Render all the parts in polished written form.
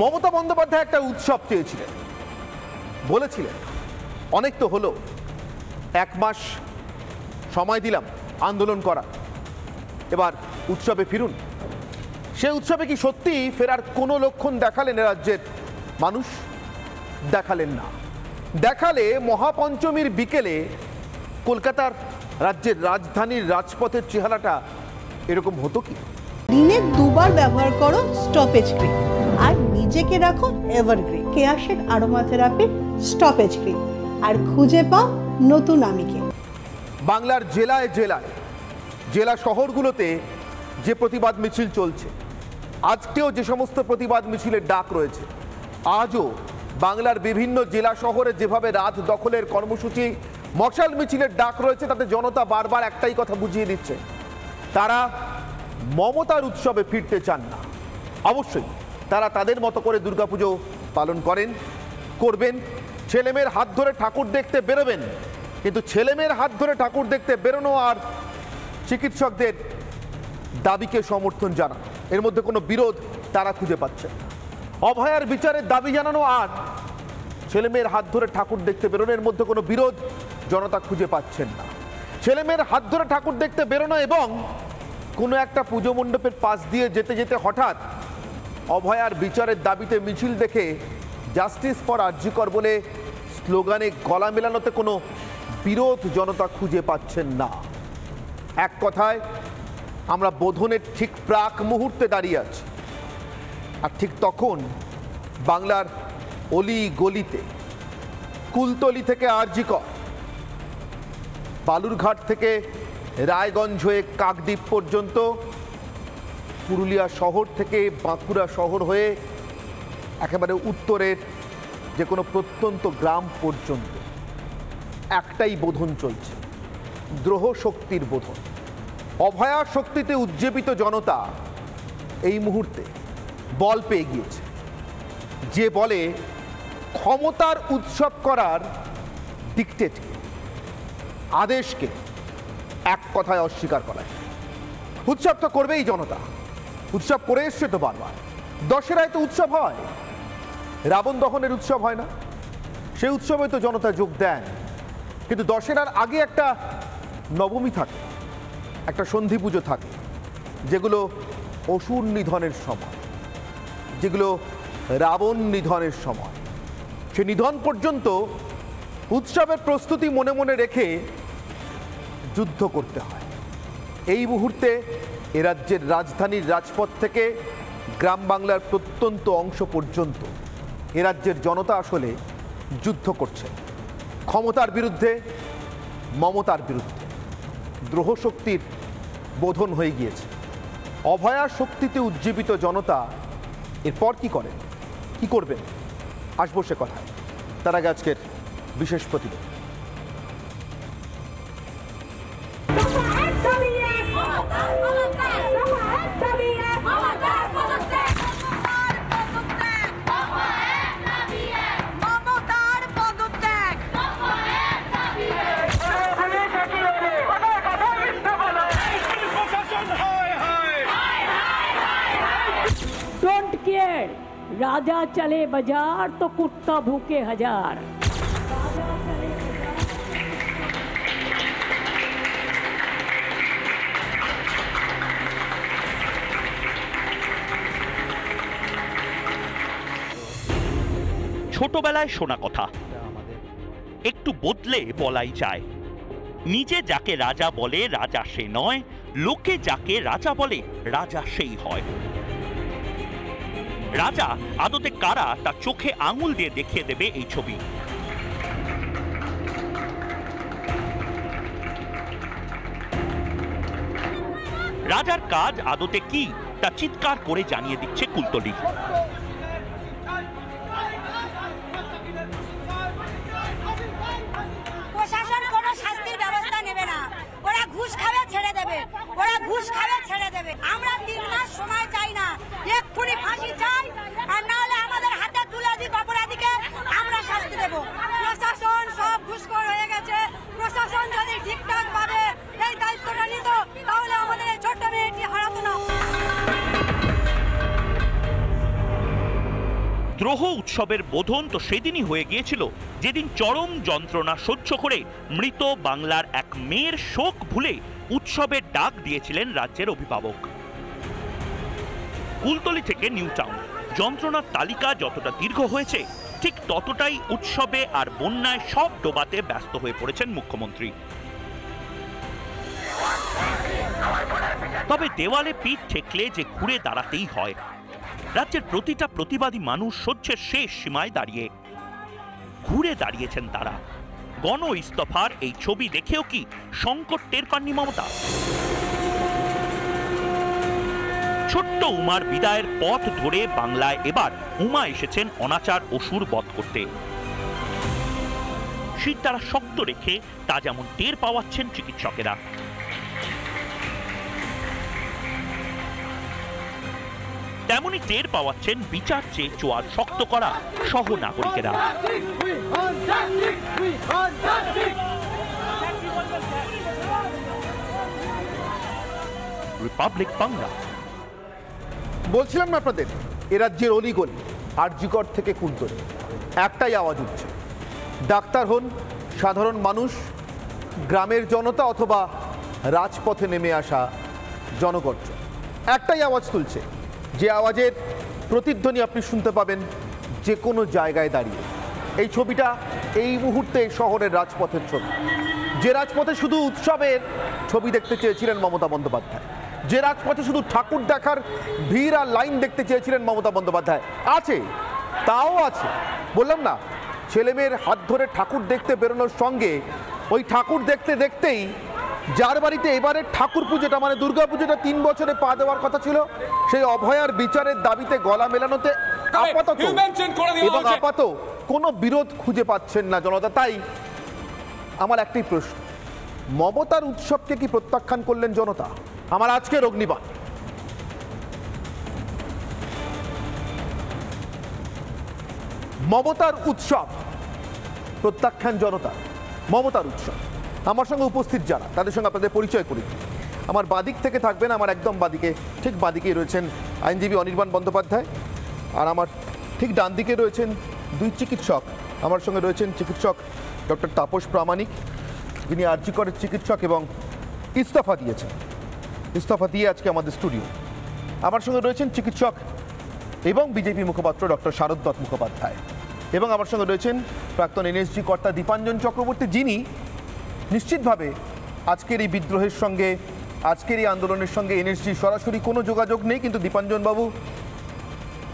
মমতা বন্দ্যোপাধ্যায় একটা উৎসব চেয়েছিলেন, বলেছিলেন অনেক তো হলো, 1 মাস সময় দিলাম আন্দোলন করা, এবার উৎসবে ফিরুন। সে উৎসবে কি সত্যি ফেরার কোনো লক্ষণ দেখালেন রাজ্যের মানুষ? দেখালেন না। দেখালে মহাপঞ্চমীর বিকেলে কলকাতার রাজ্যের রাজধানীর রাজপথের চেহারাটা এরকম হতো কি? দিনে 2 বার ব্যবহার করো স্টপেজ ক্রিম আর নিজেকে রাখো evergreen. Keya Seth aroma therapy stop age cream, আর খুঁজে পাও নতুন আমিকে। বাংলার জেলায় জেলায়, জেলা শহরগুলোতে যে প্রতিবাদ মিছিল চলছে, আজকেও যে সমস্ত প্রতিবাদ মিছিলের ডাক রয়েছে, আজও বাংলার বিভিন্ন জেলা শহরে যেভাবে রাত দখলের কর্মসূচি, মশাল মিছিলের ডাক রয়েছে, তাতে জনতা বারবার একটাই কথা বুঝিয়ে দিচ্ছে, তারা মমতার উৎসবে ফিরতে চান না। অবশ্যই তারা তাদের মতো করে দুর্গাপুজো পালন করবেন, ছেলেমেয়ের হাত ধরে ঠাকুর দেখতে বেরোবেন, কিন্তু ছেলেমেয়ের হাত ধরে ঠাকুর দেখতে বেরোনো আর চিকিৎসকদের দাবিকে সমর্থন জানানো, এর মধ্যে কোনো বিরোধ তারা খুঁজে পাচ্ছে না। অভয়ার বিচারের দাবি জানানো আর ছেলেমেয়ের হাত ধরে ঠাকুর দেখতে বেরোনোর মধ্যে কোনো বিরোধ জনতা খুঁজে পাচ্ছেন না। ছেলেমেয়ের হাত ধরে ঠাকুর দেখতে বেরোনো এবং কোনো একটা পুজো মণ্ডপের পাশ দিয়ে যেতে যেতে হঠাৎ অভয়ার বিচারের দাবিতে মিছিল দেখে জাস্টিস ফর আরজি কর বলে স্লোগানে গলা মেলানোতে কোনো বিরোধ জনতা খুঁজে পাচ্ছেন না। এক কথায় আমরা বোধনের ঠিক প্রাক মুহূর্তে দাঁড়িয়ে আছি, আর ঠিক তখন বাংলার অলি গলিতে, কুলতলি থেকে আরজি কর, বালুরঘাট থেকে রায়গঞ্জ হয়ে কাকদ্বীপ পর্যন্ত, পুরুলিয়া শহর থেকে বাঁকুড়া শহর হয়ে একেবারে উত্তরের যে কোনো প্রত্যন্ত গ্রাম পর্যন্ত একটাই বোধন চলছে, দ্রোহ শক্তির বোধন। অভয়া শক্তিতে উজ্জীবিত জনতা এই মুহূর্তে বল পেয়ে গিয়েছে, যে বলে ক্ষমতার উৎসব করার ডিক্টেটকে, আদেশকে এক কথায় অস্বীকার করায়। উৎসব তো করবেই জনতা, উৎসব করে এসছে তো বারবার। দশেরায় তো উৎসব হয়, রাবণ দহনের উৎসব হয় না? সেই উৎসবে তো জনতা যোগ দেন, কিন্তু দশেরার আগে একটা নবমী থাকে, একটা সন্ধি পুজো থাকে, যেগুলো অসুর নিধনের সময়, যেগুলো রাবণ নিধনের সময়। সে নিধন পর্যন্ত উৎসবের প্রস্তুতি মনে মনে রেখে যুদ্ধ করতে হয়। এই মুহূর্তে এ রাজ্যের রাজধানীর রাজপথ থেকে গ্রাম বাংলার প্রত্যন্ত অংশ পর্যন্ত এ রাজ্যের জনতা আসলে যুদ্ধ করছে, ক্ষমতার বিরুদ্ধে, মমতার বিরুদ্ধে। দ্রোহ শক্তির বোধন হয়ে গিয়েছে। অভয়া শক্তিতে উজ্জীবিত জনতা এরপর কি করেন, কি করবেন, আসবো সে কথায়। তার আগে আজকের বিশেষ প্রতিবেদন। राजा चले बाजार तो कुत्ता भूखे हजार। ছোটবেলায় শোনা কথা, একটু বদলে বলাই যায়। নিজে যাকে রাজা বলে রাজা সে নয়, লোকে যাকে রাজা বলে রাজা সেই হয়। রাজা আদতে কারা তা চোখে আঙুল দিয়ে দেখিয়ে দেবে এই ছবি। রাজার কাজ আদতে কি তা চিৎকার করে জানিয়ে দিচ্ছে কুলতলি। প্রশাসন কোনো শাস্তির ব্যবস্থা নেবে না, ওরা ঘুষ খাবে ছেড়ে দেবে, ওরা ঘুষ খাবে ছেড়ে দেবে। আমরা 3 মাস সময় চাই না, এক্ষুনি ফাঁসি চাই, আর না হলে আমাদের হাতে তুলে দিক অপরাধীকে, আমরা শাস্তি দেব। প্রশাসন সব ঘুষখোর হয়ে গেছে, প্রশাসন যদি ঠিকঠাক ভাবে এই দায়িত্বটা নিত তাহলে আমাদের এই ছোট্ট মেয়েটি হারাতো না। দ্রোহ উৎসবের বোধন তো সেদিনই হয়ে গিয়েছিল যেদিন চরম যন্ত্রণা সহ্য করে মৃত বাংলার এক মেয়ের শোক ভুলে উৎসবের ডাক দিয়েছিলেন রাজ্যের অভিভাবক। কুলতলি থেকে নিউ টাউন যন্ত্রণার তালিকা যতটা দীর্ঘ হয়েছে ঠিক ততটাই উৎসবে আর বন্যায় সব ডোবাতে ব্যস্ত হয়ে পড়েছেন মুখ্যমন্ত্রী। তবে দেওয়ালে পিঠ ঠেকলে যে ঘুরে দাঁড়াতেই হয়। রাজ্যের প্রতিটা প্রতিবাদী মানুষ সহ্যের শেষ সীমায় দাঁড়িয়ে ঘুরে দাঁড়িয়েছেন তারা। গণ ইস্তফার এই ছবি দেখেও কি সংকট টের পাননি মমতা? ছোট্ট উমার বিদায়ের পথ ধরে বাংলায় এবার উমা এসেছেন অনাচার অসুর বধ করতে। শীত তারা শক্ত রেখে তা যেমন টের পাওয়াচ্ছেন চিকিৎসকেরা, তেমনি টের পাওয়াচ্ছেন বিচার চেয়ে চোয়াল শক্ত করা সহ নাগরিকেরা। রিপাবলিক বাংলা। বলছিলাম না আপনাদের, এ রাজ্যের অলিগলি আরজিকর থেকে কুলতলি একটাই আওয়াজ উঠছে। ডাক্তার হন, সাধারণ মানুষ, গ্রামের জনতা অথবা রাজপথে নেমে আসা জনগর্জন, একটাই আওয়াজ তুলছে, যে আওয়াজের প্রতিধ্বনি আপনি শুনতে পাবেন যে কোনো জায়গায় দাঁড়িয়ে। এই ছবিটা এই মুহূর্তে শহরের রাজপথের ছবি, যে রাজপথে শুধু উৎসবের ছবি দেখতে চেয়েছিলেন মমতা বন্দ্যোপাধ্যায়, যে রাজপথে শুধু ঠাকুর দেখার ভিড় আর লাইন দেখতে চেয়েছিলেন মমতা বন্দ্যোপাধ্যায়। আছে, তাও আছে। বললাম না, ছেলেমেয়ের হাত ধরে ঠাকুর দেখতে বেরোনোর সঙ্গে ওই ঠাকুর দেখতে দেখতেই যার বাড়িতে এবারে ঠাকুর পুজোটা মানে দুর্গা পুজোটা 3 বছরে পা দেওয়ার কথা ছিল, সেই অভয়ার বিচারের দাবিতে গলা মেলানোতে আপাতত কোনো বিরোধ খুঁজে পাচ্ছেন না জনতা। তাই আমার একটাই প্রশ্ন, মমতার উৎসবকে কি প্রত্যাখ্যান করলেন জনতা? আমার আজকের অগ্নিবাণ। মমতার উৎসব প্রত্যাখ্যান জনতা। মমতার উৎসব। আমার সঙ্গে উপস্থিত যারা, তাদের সঙ্গে আপনাদের পরিচয় করি। আমার বাদিক থেকে থাকবেন, আমার একদম বাদিকে, ঠিক বাদিকেই রয়েছেন আইনজীবী অনির্বাণ বন্দ্যোপাধ্যায়, আর আমার ঠিক ডান দিকে রয়েছেন দুই চিকিৎসক। আমার সঙ্গে রয়েছেন চিকিৎসক ডক্টর তাপস প্রামাণিক, যিনি আরজিকরের চিকিৎসক এবং ইস্তফা দিয়েছেন, ইস্তফা দিয়ে আজকে আমাদের স্টুডিও। আমার সঙ্গে রয়েছেন চিকিৎসক এবং বিজেপি মুখপাত্র ডক্টর শারদ দত্ত মুখোপাধ্যায়, এবং আমার সঙ্গে রয়েছেন প্রাক্তন এনএসজি কর্তা দীপাঞ্জন চক্রবর্তী, যিনি নিশ্চিতভাবে আজকের এই বিদ্রোহের সঙ্গে, আজকের এই আন্দোলনের সঙ্গে এনএসজি সরাসরি কোনো যোগাযোগ নেই, কিন্তু দীপাঞ্জনবাবু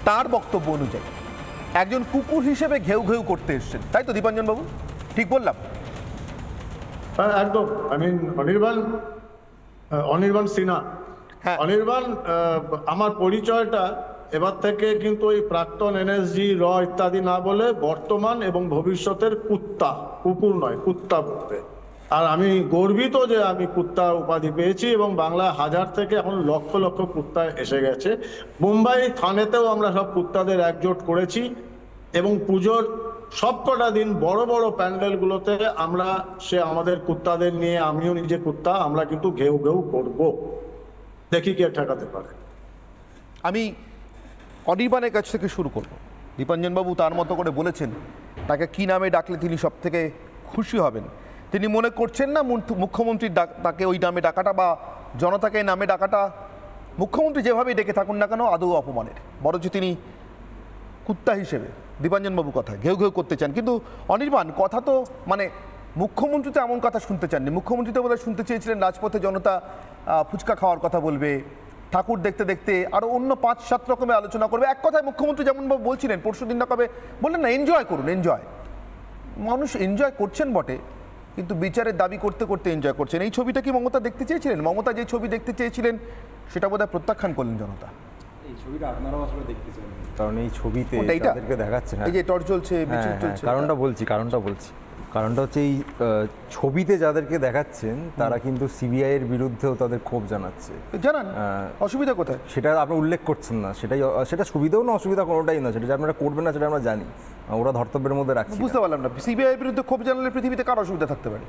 তার বক্তব্য অনুযায়ী একজন কুকুর হিসেবে ঘেউ ঘেউ করতে এসছেন, তাই তো দীপাঞ্জনবাবু? ঠিক বললাম? একদম। অনির্বাণ সিনহা। হ্যাঁ, অনির্বাণ, আমার পরিচয়টা এবার থেকে কিন্তু ওই প্রাক্তন এনএসজি র ইত্যাদি না বলে বর্তমান এবং ভবিষ্যতের কুত্তা, কুকুর নয়, কুত্তা বলবে। আর আমি গর্বিত যে আমি কুত্তা উপাধি পেয়েছি, এবং বাংলা হাজার থেকে এখন লক্ষ লক্ষ কুত্তা এসে গেছে। মুম্বাই থানেতেও আমরা সব কুত্তাদের একজোট করেছি, এবং পুজোর সবকটা দিন বড় বড় প্যান্ডেলগুলোতে আমরা আমাদের কুত্তাদের নিয়ে, আমিও নিজে কুত্তা, আমরা কিন্তু ঘেউ ঘেউ করব, দেখি কে ঠেকাতে পারে। আমি অনির্বাণের কাছ থেকে শুরু করব। দীপাঞ্জনবাবু তার মতো করে বলেছেন তাকে কি নামে ডাকলে তিনি সব থেকে খুশি হবেন। তিনি মনে করছেন না মুখ্যমন্ত্রীর তাকে ওই নামে ডাকাটা বা জনতাকে নামে ডাকাটা, মুখ্যমন্ত্রী যেভাবেই ডেকে থাকুন না কেন, আদৌ অপমানের, বরঞ্চ তিনি কুত্তা হিসেবে দীপাঞ্জনবাবু কথা ঘেউ ঘেউ করতে চান। কিন্তু অনির্বাণ, কথা তো মানে মুখ্যমন্ত্রী তো এমন কথা শুনতে চাননি। মুখ্যমন্ত্রী তো বোধহয় শুনতে চেয়েছিলেন রাজপথে জনতা ফুচকা খাওয়ার কথা বলবে, ঠাকুর দেখতে দেখতে আরও অন্য 5-7 রকমের আলোচনা করবে। এক কথায় মুখ্যমন্ত্রী যেমনভাবে বলছিলেন, পরশু দিন না কবে বললেন না, এনজয় করুন, এনজয়। মানুষ এনজয় করছেন বটে, কিন্তু বিচারের দাবি করতে করতে এনজয় করছেন। এই ছবিটা কি মমতা দেখতে চেয়েছিলেন? মমতা যে ছবি দেখতে চেয়েছিলেন সেটা বোধহয় প্রত্যাখ্যান করলেন জনতা। এই ছবিটা আপনারাও আসলে দেখতে চান, কারণ এই ছবিতে তাদেরকে দেখাচ্ছে, এই যে টর্চ জ্বলছে, মিছিল চলছে। কারণটা হচ্ছে এই ছবিতে যাদেরকে দেখাচ্ছেন তারা কিন্তু সিবিআই এর বিরুদ্ধেও তাদের ক্ষোভ জানাচ্ছে। জানান, অসুবিধা কোথায়? সেটা আপনি উল্লেখ করছেন না। সেটা সুবিধাও না অসুবিধা কোনোটাই না, সেটা যে আপনারা করবেন না সেটা আমরা জানি, ওরা ধর্তব্যের মধ্যে রাখছে। বুঝতে পারলাম না, সিবিআই এর বিরুদ্ধে ক্ষোভ জানালে পৃথিবীতে কার অসুবিধা থাকতে পারে?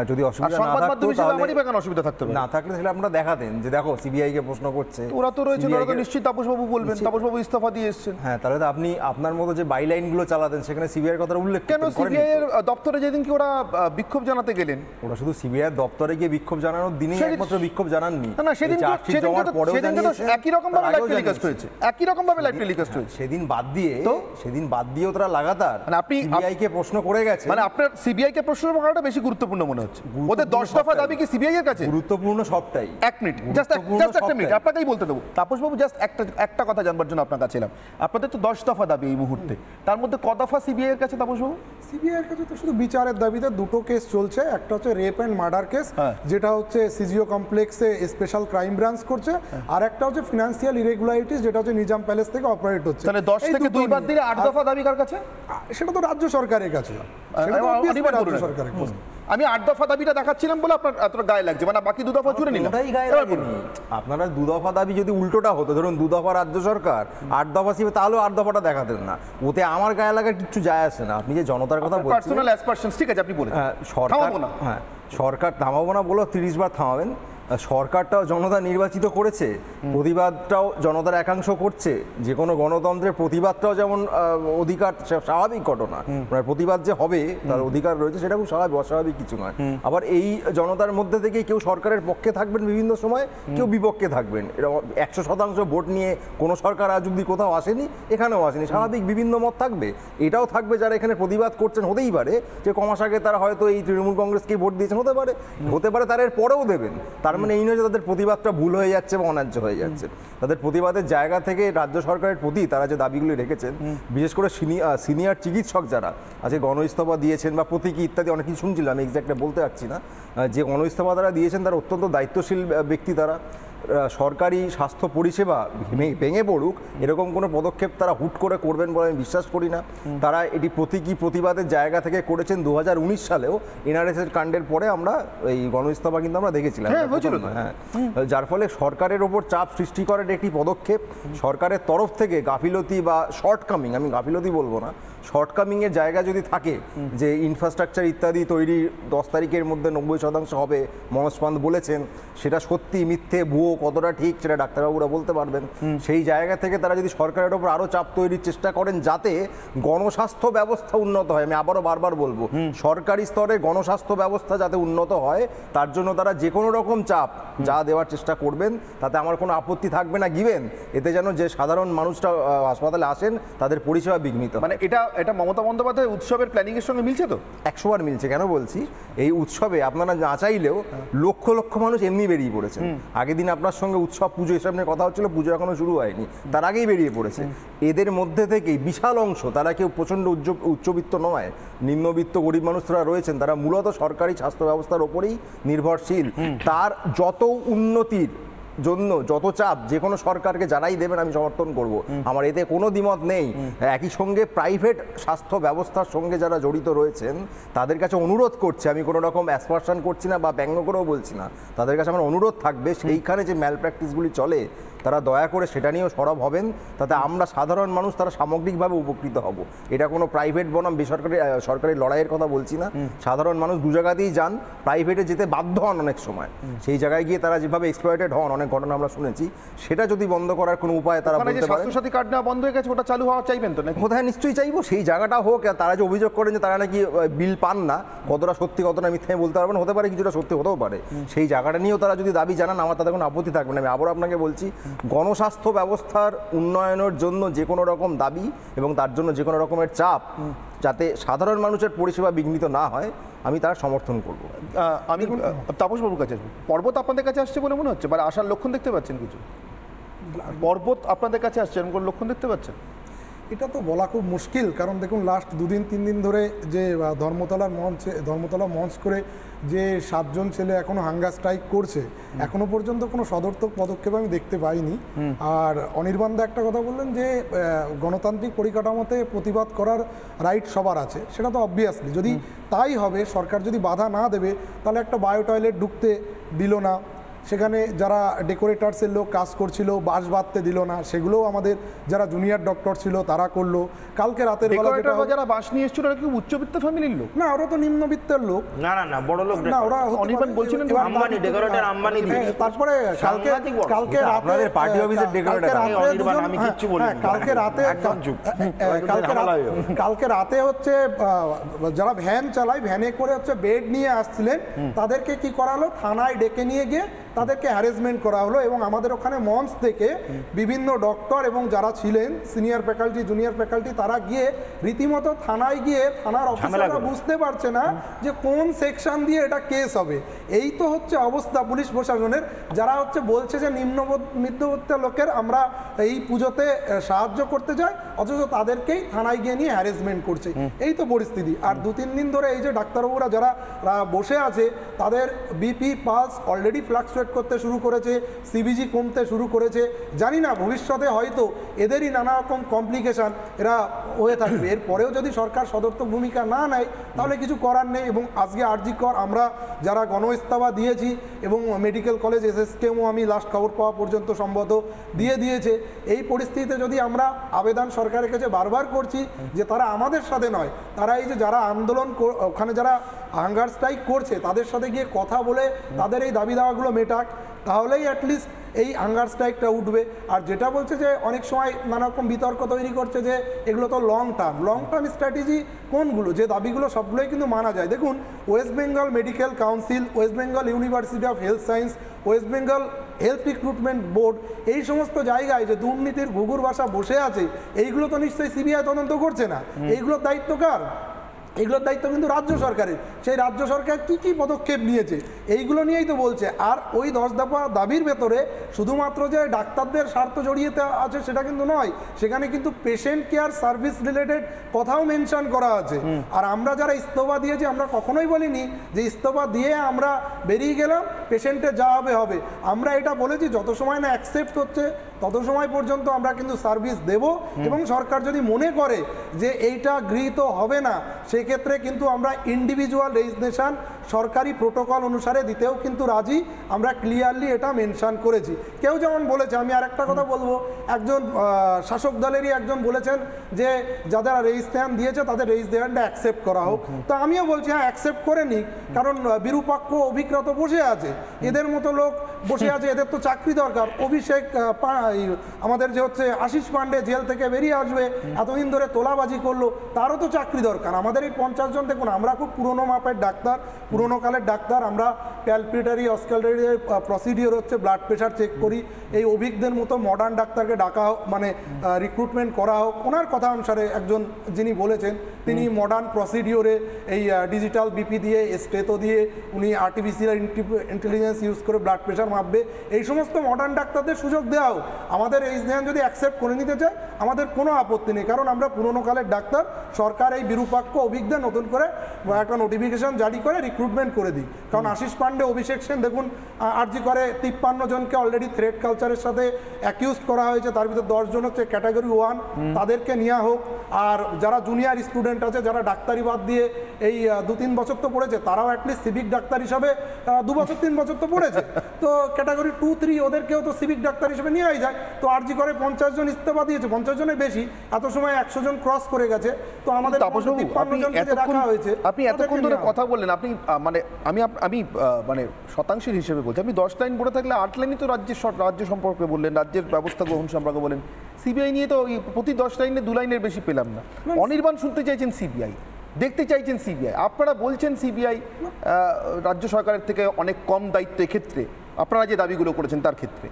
যদি আর অসুবিধা না সংবাদ থাকতো মাধ্যম হিসেবে তাহলে আমারই বা কেন অসুবিধা থাকতে পারে? না থাকলে তাহলে আপনারা দেখাতেন যে দেখো সিবিআই কে প্রশ্ন করছে, ওরা তো রয়েছে, ওরা তো CBI নিশ্চিত তাপসবাবু বলবেন, তাপসবাবু ইস্তফা দিয়ে এসেছেন। হ্যাঁ, তাহলে তো আপনি আপনার মতো যে বাইলাইনগুলো চালাতেন সেখানে সিবিআই এর কথা উল্লেখ কেন করেননি তো। সিবিআই এর দপ্তরে যেদিন কি ওরা বিক্ষোভ জানাতে গেলেন, ওরা শুধু সিবিআই এর দপ্তরে গিয়ে বিক্ষোভ জানানোর দিনেই সেদিন- একমাত্র বিক্ষোভ জানাননি। না সেদিন এই চার্জশিট জমার পরেও জানিয়েছেন, একই রকম ভাবে তার লাইভ আগেও টেলিকাস্ট জানিয়েছেন। হয়েছে, একই রকম ভাবে লাইভ টেলিকাস্ট হয়েছে। সেদিন বাদ দিয়ে তো? সেদিন বাদ দিয়েও তারা লাগাতার মানে আপনি- সিবিআই কে প্রশ্ন করে গেছে। মানে আপনার সিবিআই কে প্রশ্ন করাটা বেশি গুরুত্বপূর্ণ মনে হচ্ছে। ওদের 10 দফা দাবি কি সিবিআই এর কাছে? গুরুত্বপূর্ণ সবটাই। এক মিনিট, জাস্ট একটা মিনিট আপনাকেই বলতে দেবো। তাপসবাবু জাস্ট একটা কথা জানবার জন্য আপনার কাছে এলাম। আপনাদের তো 10 দফা দাবি এই মুহূর্তে, তার মধ্যে ক দফা সিবিআই এর কাছে তাপসবাবু? সিবিআই এর কাছে তো শুধু বিচারের দাবিতে দুটো কেস চলছে। একটা হচ্ছে রেপ অ্যান্ড মার্ডার কেস, হ্যাঁ। যেটা হচ্ছে সিজিও কমপ্লেক্সে স্পেশাল ক্রাইম ব্রাঞ্চ করছে, আর একটা হচ্ছে ফিনান্সিয়াল ইরেগুলারিটিস, যেটা হচ্ছে নিজাম প্যালেস থেকে অপারেট হচ্ছে। তাহলে 10 এই থেকে দুটো 2 বাদ নিয়ে। দিলে 8 দফা দাবি কার কাছে? সেটা তো রাজ্য সরকারের কাছে, সেটা তো অনিবার্য obviously রাজ্য বলুন। সরকারের কাছে। আমি 8 দফা দাবিটা দেখাচ্ছিলাম বলে আপনার এত গায়ে লাগছে, মানে বাকি 2 দফা জুড়ে নিলাম। ওটাই গায়ে এবার লাগেনি। বলুন। আপনারা 2 দফা দাবি যদি উল্টোটা হতো, ধরুন 2 দফা রাজ্য সরকার 8 দফা সিবিআই, তাহলেও 8 দফাটা দেখাতেন না। ওতে আমার গায়ে লাগার কিছু যায় আসে না। আপনি যে জনতার কথা বলছেন, পার্সোনাল অ্যাসপারশনস, ঠিক আছে আপনি বলেন। সরকার থামাবো না। হ্যাঁ, সরকার থামাবো না বলো 30 বার থামাবেন। সরকারটাও জনতা নির্বাচিত করেছে, প্রতিবাদটাও জনতার একাংশ করছে। যে কোনো গণতন্ত্রের প্রতিবাদটাও যেমন অধিকার, স্বাভাবিক ঘটনা, মানে প্রতিবাদ যে হবে তার অধিকার রয়েছে, সেটা খুব স্বাভাবিক, অস্বাভাবিক কিছু নয়। আবার এই জনতার মধ্যে থেকে কেউ সরকারের পক্ষে থাকবেন বিভিন্ন সময়, কেউ বিপক্ষে থাকবেন। এরকম 100% ভোট নিয়ে কোনো সরকার আজ অব্দি কোথাও আসেনি, এখানেও আসেনি। স্বাভাবিক বিভিন্ন মত থাকবে, এটাও থাকবে। যারা এখানে প্রতিবাদ করছেন, হতেই পারে যে কমাস আগে তারা হয়তো এই তৃণমূল কংগ্রেসকে ভোট দিয়েছেন, হতে পারে তারা এর পরেও দেবেন। তার মানে এই নয় যে তাদের প্রতিবাদটা ভুল হয়ে যাচ্ছে বা অন্যায্য হয়ে যাচ্ছে। তাদের প্রতিবাদের জায়গা থেকে রাজ্য সরকারের প্রতি তারা যে দাবিগুলি রেখেছেন, বিশেষ করে সিনিয়র চিকিৎসক যারা আজকে গণ ইস্তফা দিয়েছেন বা প্রতীকী ইত্যাদি অনেক কিছু শুনছিলাম, এক্স্যাক্টলি বলতে পারছি না, যে গণ ইস্তফা তারা দিয়েছেন তারা অত্যন্ত দায়িত্বশীল ব্যক্তি। তারা সরকারি স্বাস্থ্য পরিষেবা ভেঙে পড়ুক এরকম কোনো পদক্ষেপ তারা হুট করে করবেন বলে আমি বিশ্বাস করি না। তারা এটি প্রতীকী প্রতিবাদের জায়গা থেকে করেছেন। 2019 সালেও এনআরএস কাণ্ডের পরে আমরা এই গণ ইস্তফা কিন্তু আমরা দেখেছিলাম। হ্যাঁ, যার ফলে সরকারের ওপর চাপ সৃষ্টি করার একটি পদক্ষেপ সরকারের তরফ থেকে গাফিলতি বা শর্টকামিং, আমি গাফিলতি বলবো না, শর্টকামিংয়ের জায়গা যদি থাকে, যে ইনফ্রাস্ট্রাকচার ইত্যাদি তৈরি 10 তারিখের মধ্যে 90% হবে মনোজ পান্ত বলেছেন, সেটা সত্যি মিথ্যে ভুয়ো কতটা ঠিক সেটা ডাক্তারবাবুরা বলতে পারবেন। সেই জায়গা থেকে তারা যদি সরকারের ওপর আরও চাপ তৈরির চেষ্টা করেন যাতে গণস্বাস্থ্য ব্যবস্থা উন্নত হয়, আমি আবারও বারবার বলবো সরকারি স্তরে গণস্বাস্থ্য ব্যবস্থা যাতে উন্নত হয়, তার জন্য তারা যে কোনো রকম চাপ যা দেওয়ার চেষ্টা করবেন, তাতে আমার কোনো আপত্তি থাকবে না। গিভেন এতে যেন যে সাধারণ মানুষরা হাসপাতালে আসেন তাদের পরিষেবা বিঘ্নিত। মানে এটা মমতা বন্দ্যোপাধ্যায় উৎসবের প্ল্যানিং এর সঙ্গে মিলছে তো? 100 বার মিলছে। কেন বলছি, এই উৎসবে আপনারা না চাইলেও লক্ষ লক্ষ মানুষ এমনি বেরিয়ে পড়েছেন। আগের দিন আপনার সঙ্গে উৎসব পুজো এসব নিয়ে কথা হচ্ছিল, পুজো এখনো শুরু হয়নি, তার আগেই বেরিয়ে পড়েছে। এদের মধ্যে থেকেই বিশাল অংশ, তারা কেউ প্রচণ্ড উচ্চবিত্ত নয়, নিম্নবিত্ত গরিব মানুষরা রয়েছেন, তারা মূলত সরকারি স্বাস্থ্য ব্যবস্থার ওপরেই নির্ভরশীল। তার যত উন্নতির জন্য যত চাপ যে কোনো সরকারকে যারাই দেবেন আমি সমর্থন করব, আমার এতে কোনো দ্বিমত নেই। একই সঙ্গে প্রাইভেট স্বাস্থ্য ব্যবস্থার সঙ্গে যারা জড়িত রয়েছেন তাদের কাছে অনুরোধ করছে, আমি কোনো রকম অ্যাসপারশন করছি না বা ব্যঙ্গ করেও বলছি না, তাদের কাছে আমার অনুরোধ থাকবে সেইখানে যে ম্যাল প্র্যাকটিসগুলি চলে তারা দয়া করে সেটা নিয়েও সরব হবেন, তাতে আমরা সাধারণ মানুষ তারা সামগ্রিকভাবে উপকৃত হব। এটা কোনো প্রাইভেট বনাম বেসরকারি সরকারি লড়াইয়ের কথা বলছি না। সাধারণ মানুষ দু জায়গাতেই যান, প্রাইভেটে যেতে বাধ্য হন অনেক সময়, সেই জায়গায় গিয়ে তারা যেভাবে এক্সপ্লয়েটেড হন অনেক ঘটনা আমরা শুনেছি, সেটা যদি বন্ধ করার কোনো উপায় তারা বলতে পারেন। স্বাস্থ্যসাথী কার্ড না বন্ধ হয়ে গেছে, ওটা চালু হওয়া চাইবেন তো? কোথায় নিশ্চয়ই চাইবো, সেই জায়গাটা হোক। তারা যে অভিযোগ করেন যে তারা নাকি বিল পান না, কতটা সত্যি কতটা মিথ্যে বলতে পারবেন, হতে পারে কিছুটা সত্যি হতেও পারে। সেই জায়গাটা নিয়েও তারা যদি দাবি জানান আমার তাদের কোনো আপত্তি থাকবে না। আমি আবার আপনাকে বলছি, গণস্বাস্থ্য ব্যবস্থার উন্নয়নের জন্য যে কোনো রকম দাবি এবং তার জন্য যে কোনো রকমের চাপ যাতে সাধারণ মানুষের পরিষেবা বিঘ্নিত না হয় আমি তার সমর্থন করব। আমি তাপসবাবুর কাছে আসবো। পর্বত আপনাদের কাছে আসছে বলে মনে হচ্ছে, মানে আসার লক্ষণ দেখতে পাচ্ছেন? কিছু পর্বত আপনাদের কাছে আসছে এরকম কোনো লক্ষণ দেখতে পাচ্ছেন? এটা তো বলা খুব মুশকিল, কারণ দেখুন লাস্ট 2-3 দিন ধরে যে ধর্মতলা মঞ্চ করে যে 7 জন ছেলে এখনো হাঙ্গার স্ট্রাইক করছে, এখনো পর্যন্ত কোনো সদর্থক পদক্ষেপ আমি দেখতে পাইনি। আর অনির্বাণদা একটা কথা বললেন যে গণতান্ত্রিক পরিকাঠামোতে প্রতিবাদ করার রাইট সবার আছে, সেটা তো অবভিয়াসলি যদি তাই হবে, সরকার যদি বাধা না দেবে তাহলে একটা বায়ো টয়লেট ঢুকতে দিল না, সেখানে যারা ডেকোরেটার্সের লোক কাজ করছিল বাঁশ বাঁধতে দিল না, সেগুলোও আমাদের যারা জুনিয়র ডক্টর ছিল তারা করলো। কালকে রাতের বেলা যারা বাস নিয়ে এসেছিল ওরা কি উচ্চবিত্ত ফ্যামিলির লোক? না, ওরা তো নিম্নবিত্তের লোক। না বড় লোক না, ওরা অনির্বাণ বলছিলেন আম্বানি ডেকোরেটর আম্বানি দিয়ে। তারপরে কালকে রাতে পার্টি অফিসের ডেকোরেটর আমি কিচ্ছু বলি কালকে রাতে হচ্ছে যারা ভ্যান চালায়, ভ্যানে করে হচ্ছে বেড নিয়ে আসছিলেন, তাদেরকে কি করা হলো, থানায় ডেকে নিয়ে গিয়ে তাদেরকে হ্যারাসমেন্ট করা হলো। এবং আমাদের ওখানে মঞ্চ থেকে বিভিন্ন ডক্টর এবং যারা ছিলেন সিনিয়র ফ্যাকাল্টি জুনিয়র ফ্যাকাল্টি তারা গিয়ে রীতিমতো থানায় গিয়ে থানার অফিসাররা বুঝতে পারছে না যে কোন সেকশন দিয়ে এটা কেস হবে। এই তো হচ্ছে অবস্থা পুলিশ প্রশাসনের, যারা হচ্ছে বলছে যে নিম্ন মধ্যবিত্ত লোকের আমরা এই পুজোতে সাহায্য করতে যাই, অথচ তাদেরকেই থানায় গিয়ে নিয়ে হ্যারাসমেন্ট করছে। এই তো পরিস্থিতি। আর 2-3 দিন ধরে এই যে ডাক্তারবাবুরা যারা বসে আছে তাদের বিপি পালস অলরেডি ফ্লাকচুয়েট করতে শুরু করেছে, সিবিজি কমতে শুরু করেছে। জানি না ভবিষ্যতে হয়তো এদেরই নানা রকম কমপ্লিকেশন এরা হয়ে থাকবে। এরপরেও যদি সরকার সদর্থক ভূমিকা না নেয় তাহলে কিছু করার নেই। এবং আজকে আরজিকর আমরা যারা গণ ইস্তফা দিয়েছি এবং মেডিকেল কলেজ এসএসকেও আমি লাস্ট খবর পাওয়া পর্যন্ত সম্ভবত দিয়েছে, এই পরিস্থিতিতে যদি আমরা আবেদন সরকারের কাছে বারবার করছি যে তারা আমাদের সাথে নয়, তারা এই যে যারা আন্দোলন ওখানে যারা হাঙ্গার স্ট্রাইক করছে তাদের সাথে গিয়ে কথা বলে তাদের এই দাবি দাওয়াগুলো মেটাক, তাহলেই অ্যাটলিস্ট এই হাঙ্গার স্ট্রাইকটা উঠবে। আর যেটা বলছে যে অনেক সময় নানা রকম বিতর্ক তৈরি করছে যে এগুলো তো লং টার্ম স্ট্র্যাটেজি কোনগুলো, যে দাবিগুলো সবগুলোই কিন্তু মানা যায়। দেখুন, West Bengal medical council, West Bengal university of health science, West Bengal health recruitment board, এই সমস্ত জায়গায় যে দুর্নীতির ঘুঘুর বাসা বসে আছে, এইগুলো তো নিশ্চয়ই সিবিআই তদন্ত করছে না। এইগুলোর দায়িত্ব কার? এগুলোর দায়িত্ব কিন্তু রাজ্য সরকারের। সেই রাজ্য সরকার কি পদক্ষেপ নিয়েছে এইগুলো নিয়েই তো বলছে। আর ওই 10 দফা দাবির ভেতরে শুধুমাত্র যে ডাক্তারদের স্বার্থ জড়িয়ে আছে সেটা কিন্তু নয়, সেখানে কিন্তু পেশেন্ট কেয়ার সার্ভিস রিলেটেড কথাও মেনশন করা আছে। আর আমরা যারা ইস্তফা দিয়েছি আমরা কখনোই বলিনি যে ইস্তফা দিয়ে আমরা বেরিয়ে গেলাম, পেশেন্টের যা হবে। আমরা এটা বলেছি যত সময় না অ্যাকসেপ্ট হচ্ছে তত সময় পর্যন্ত আমরা কিন্তু সার্ভিস দেব। এবং সরকার যদি মনে করে যে এইটা গৃহীত হবে না, সেক্ষেত্রে কিন্তু আমরা ইন্ডিভিজুয়াল রেজিগনেশন সরকারি প্রোটোকল অনুসারে দিতেও কিন্তু রাজি। আমরা ক্লিয়ারলি এটা মেনশন করেছি। কেউ যেমন বলেছে, আমি আর একটা কথা বলবো, একজন শাসক দলেরই একজন বলেছেন যে যাদের রেজিস্ট্রেশন দিয়েছে তাদের রেজিস্ট্রেশনটা অ্যাকসেপ্ট করা হোক। তো আমিও বলছি হ্যাঁ, অ্যাকসেপ্ট করে নিক, কারণ বিরূপাক্ষ অভিজ্ঞত বসে আছে, এদের মতো লোক বসে আছে, এদের তো চাকরি দরকার। অভিষেক আমাদের যে হচ্ছে আশিস পান্ডে জেল থেকে বেরিয়ে আসবে, এতদিন ধরে তোলাবাজি করলো, তারও তো চাকরি দরকার। আমাদের এই 50 জন, দেখুন আমরা খুব পুরনো মাপের ডাক্তার, পুরনো কালের ডাক্তার, আমরা প্যালপিটারি অস্কালটারি প্রসিডিওর হচ্ছে ব্লাড প্রেশার চেক করি। এই অভিজ্ঞদের মতো মডার্ন ডাক্তারকে ডাকা হোক, মানে রিক্রুটমেন্ট করা হোক। ওনার কথা অনুসারে একজন যিনি বলেছেন তিনি মডার্ন প্রসিডিওরে এই ডিজিটাল বিপি দিয়ে স্টেতো দিয়ে উনি আর্টিফিশিয়াল ইন্টেলিজেন্স ইউজ করে ব্লাড প্রেশার মাপবে। এই সমস্ত মডার্ন ডাক্তারদের সুযোগ দেওয়া হোক। আমাদের এই ধ্যান যদি অ্যাকসেপ্ট করে নিতে চায় আমাদের কোনো আপত্তি নেই, কারণ আমরা পুরনো কালের ডাক্তার। সরকার এই বিরূপাক্ষ অভিজ্ঞদের নতুন করে একটা নোটিফিকেশন জারি করে রিক্রুটমেন্ট করে দিই। কারণ আশিস পান্ডে, অভিষেক সেন, দেখুন আরজি করে 53 জনকে অলরেডি থ্রেড কালচারের সাথে অ্যাকিউজ করা হয়েছে, তার ভিতরে 10 জন হচ্ছে ক্যাটাগরি 1, তাদেরকে নেওয়া হোক। আর যারা জুনিয়র স্টুডেন্ট আছে, যারা ডাক্তারি বাদ দিয়ে এই 2-3 বছর তো পড়েছে, তারাও অ্যাটলিস্ট সিভিক ডাক্তার হিসাবে 2 বছর 3 বছর তো পড়েছে, তো ক্যাটাগরি 2-3 ওদেরকেও তো সিভিক ডাক্তার হিসেবে নেওয়াই যায়। তো আরজি করে 50 জন ইস্তফা দিয়েছে, 50 জনের বেশি, এত সময় 100 জন ক্রস করে গেছে। তো আমাদের 53 জনকে রাখা হয়েছে। আপনি এতক্ষণ ধরে কথা বললেন, আপনি মানে আমি মানে শতাংশের হিসেবে বলছি, আপনি 10 লাইন পড়ে থাকলে 8 লাইনই তো রাজ্য সম্পর্কে বললেন, রাজ্যের ব্যবস্থা গ্রহণ সম্পর্কে বলেন। সিবিআই নিয়ে তো প্রতি 10 লাইনে 2 লাইনের বেশি পেলাম না। অনির্বাণ শুনতে চাইছেন সিবিআই, দেখতে চাইছেন সিবিআই, আপনারা বলছেন সিবিআই রাজ্য সরকারের থেকে অনেক কম দায়িত্ব এক্ষেত্রে, আপনারা যে দাবিগুলো করেছেন তার ক্ষেত্রে।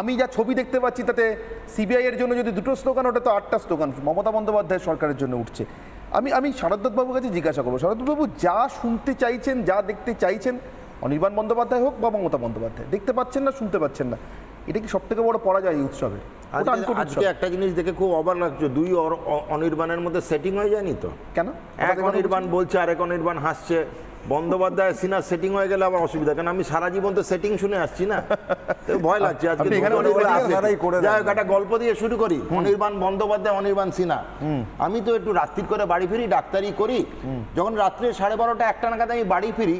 আমি যা ছবি দেখতে পাচ্ছি তাতে সিবিআই এর জন্য যদি 2টো স্লোগান, ওটা তো 8টা স্লোগান মমতা বন্দ্যোপাধ্যায় সরকারের জন্য উঠছে। আমি শারদবাবুর কাছে জিজ্ঞাসা করবো, শারদবাবু যা শুনতে চাইছেন, যা দেখতে চাইছেন, অনির্বাণ বন্দ্যোপাধ্যায় হোক বা মমতা বন্দ্যোপাধ্যায়, দেখতে পাচ্ছেন না, শুনতে পাচ্ছেন না, এটা কি সব থেকে বড় পরাজয় এই উৎসবে? আজকে একটা জিনিস দেখে খুব অবাক লাগছে, 2 অনির্বাণের মধ্যে সেটিং হয়ে যায়নি তো? কেন? এক অনির্বাণ বলছে, আরেক অনির্বাণ হাসছে। বন্দ্যোপাধ্যায় সিনার সেটিং হয়ে গেলে আবার অসুবিধা, কারণ আমি সারা জীবন তো সেটিং শুনে আসছি না, তো ভয় লাগছে। আজকে একটা গল্প দিয়ে শুরু করি। অনির্বাণ বন্দ্যোপাধ্যায়, অনির্বাণ সিনহা। আমি তো একটু রাত্রি করে বাড়ি ফিরি, ডাক্তারি করি। যখন রাত্রে 12:30-1টা নাগাদ আমি বাড়ি ফিরি,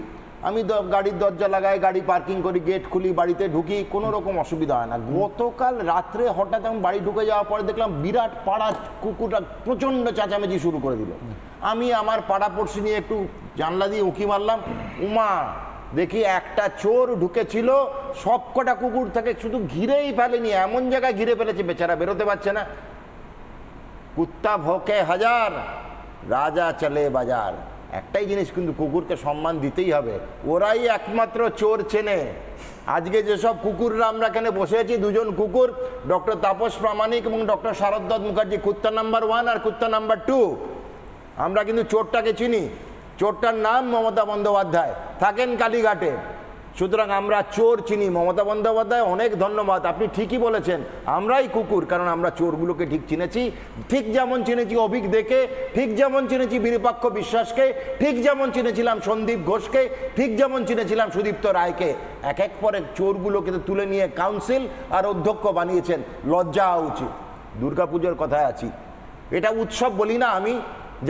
আমি গাড়ির দরজা লাগাই, গাড়ি পার্কিং করি, গেট খুলি, বাড়িতে ঢুকি, কোনো রকম অসুবিধা হয় না। গতকাল রাত্রে হঠাৎ আমি বাড়ি ঢুকে যাওয়ার পরে দেখলাম বিরাট পাড়া কুকুরটা প্রচণ্ড চেঁচামেচি শুরু করে দিল। আমি আমার পাড়াপড়শি নিয়ে একটু জানলা দিয়ে উঁকি মারলাম, উমা দেখি একটা চোর ঢুকেছিল, সবকটা কুকুর থেকে শুধু ঘিরেই ফেলেনি, এমন জায়গায় ঘিরে ফেলেছে বেচারা বেরোতে পারছে না। কুত্তা ভোকে হাজার, রাজা চলে বাজার। একটাই জিনিস কিন্তু কুকুরকে সম্মান দিতেই হবে, ওরাই একমাত্র চোর চেনে। আজকে যেসব কুকুররা আমরা এখানে বসে আছি, দুজন কুকুর, ডক্টর তাপস প্রামাণিক এবং ডক্টর শারদত্ত মুখার্জি, কুত্তা নাম্বার 1 আর কুত্তা নাম্বার 2। আমরা কিন্তু চোরটাকে চিনি, চোরটার নাম মমতা বন্দ্যোপাধ্যায়, থাকেন কালীঘাটে। সুতরাং আমরা চোর চিনি। মমতা বন্দ্যোপাধ্যায় অনেক ধন্যবাদ, আপনি ঠিকই বলেছেন, আমরাই কুকুর, কারণ আমরা চোরগুলোকে ঠিক চিনেছি। ঠিক যেমন চিনেছি অভিক দেখে, ঠিক যেমন চিনেছি বিরূপাক্ষ বিশ্বাসকে, ঠিক যেমন চিনেছিলাম সন্দীপ ঘোষকে, ঠিক যেমন চিনেছিলাম সুদীপ্ত রায়কে। এক এক পরে চোরগুলোকে তুলে নিয়ে কাউন্সিল আর অধ্যক্ষ বানিয়েছেন, লজ্জা হওয়া উচিত। দুর্গাপুজোর কথায় আছি, এটা উৎসব বলি না আমি,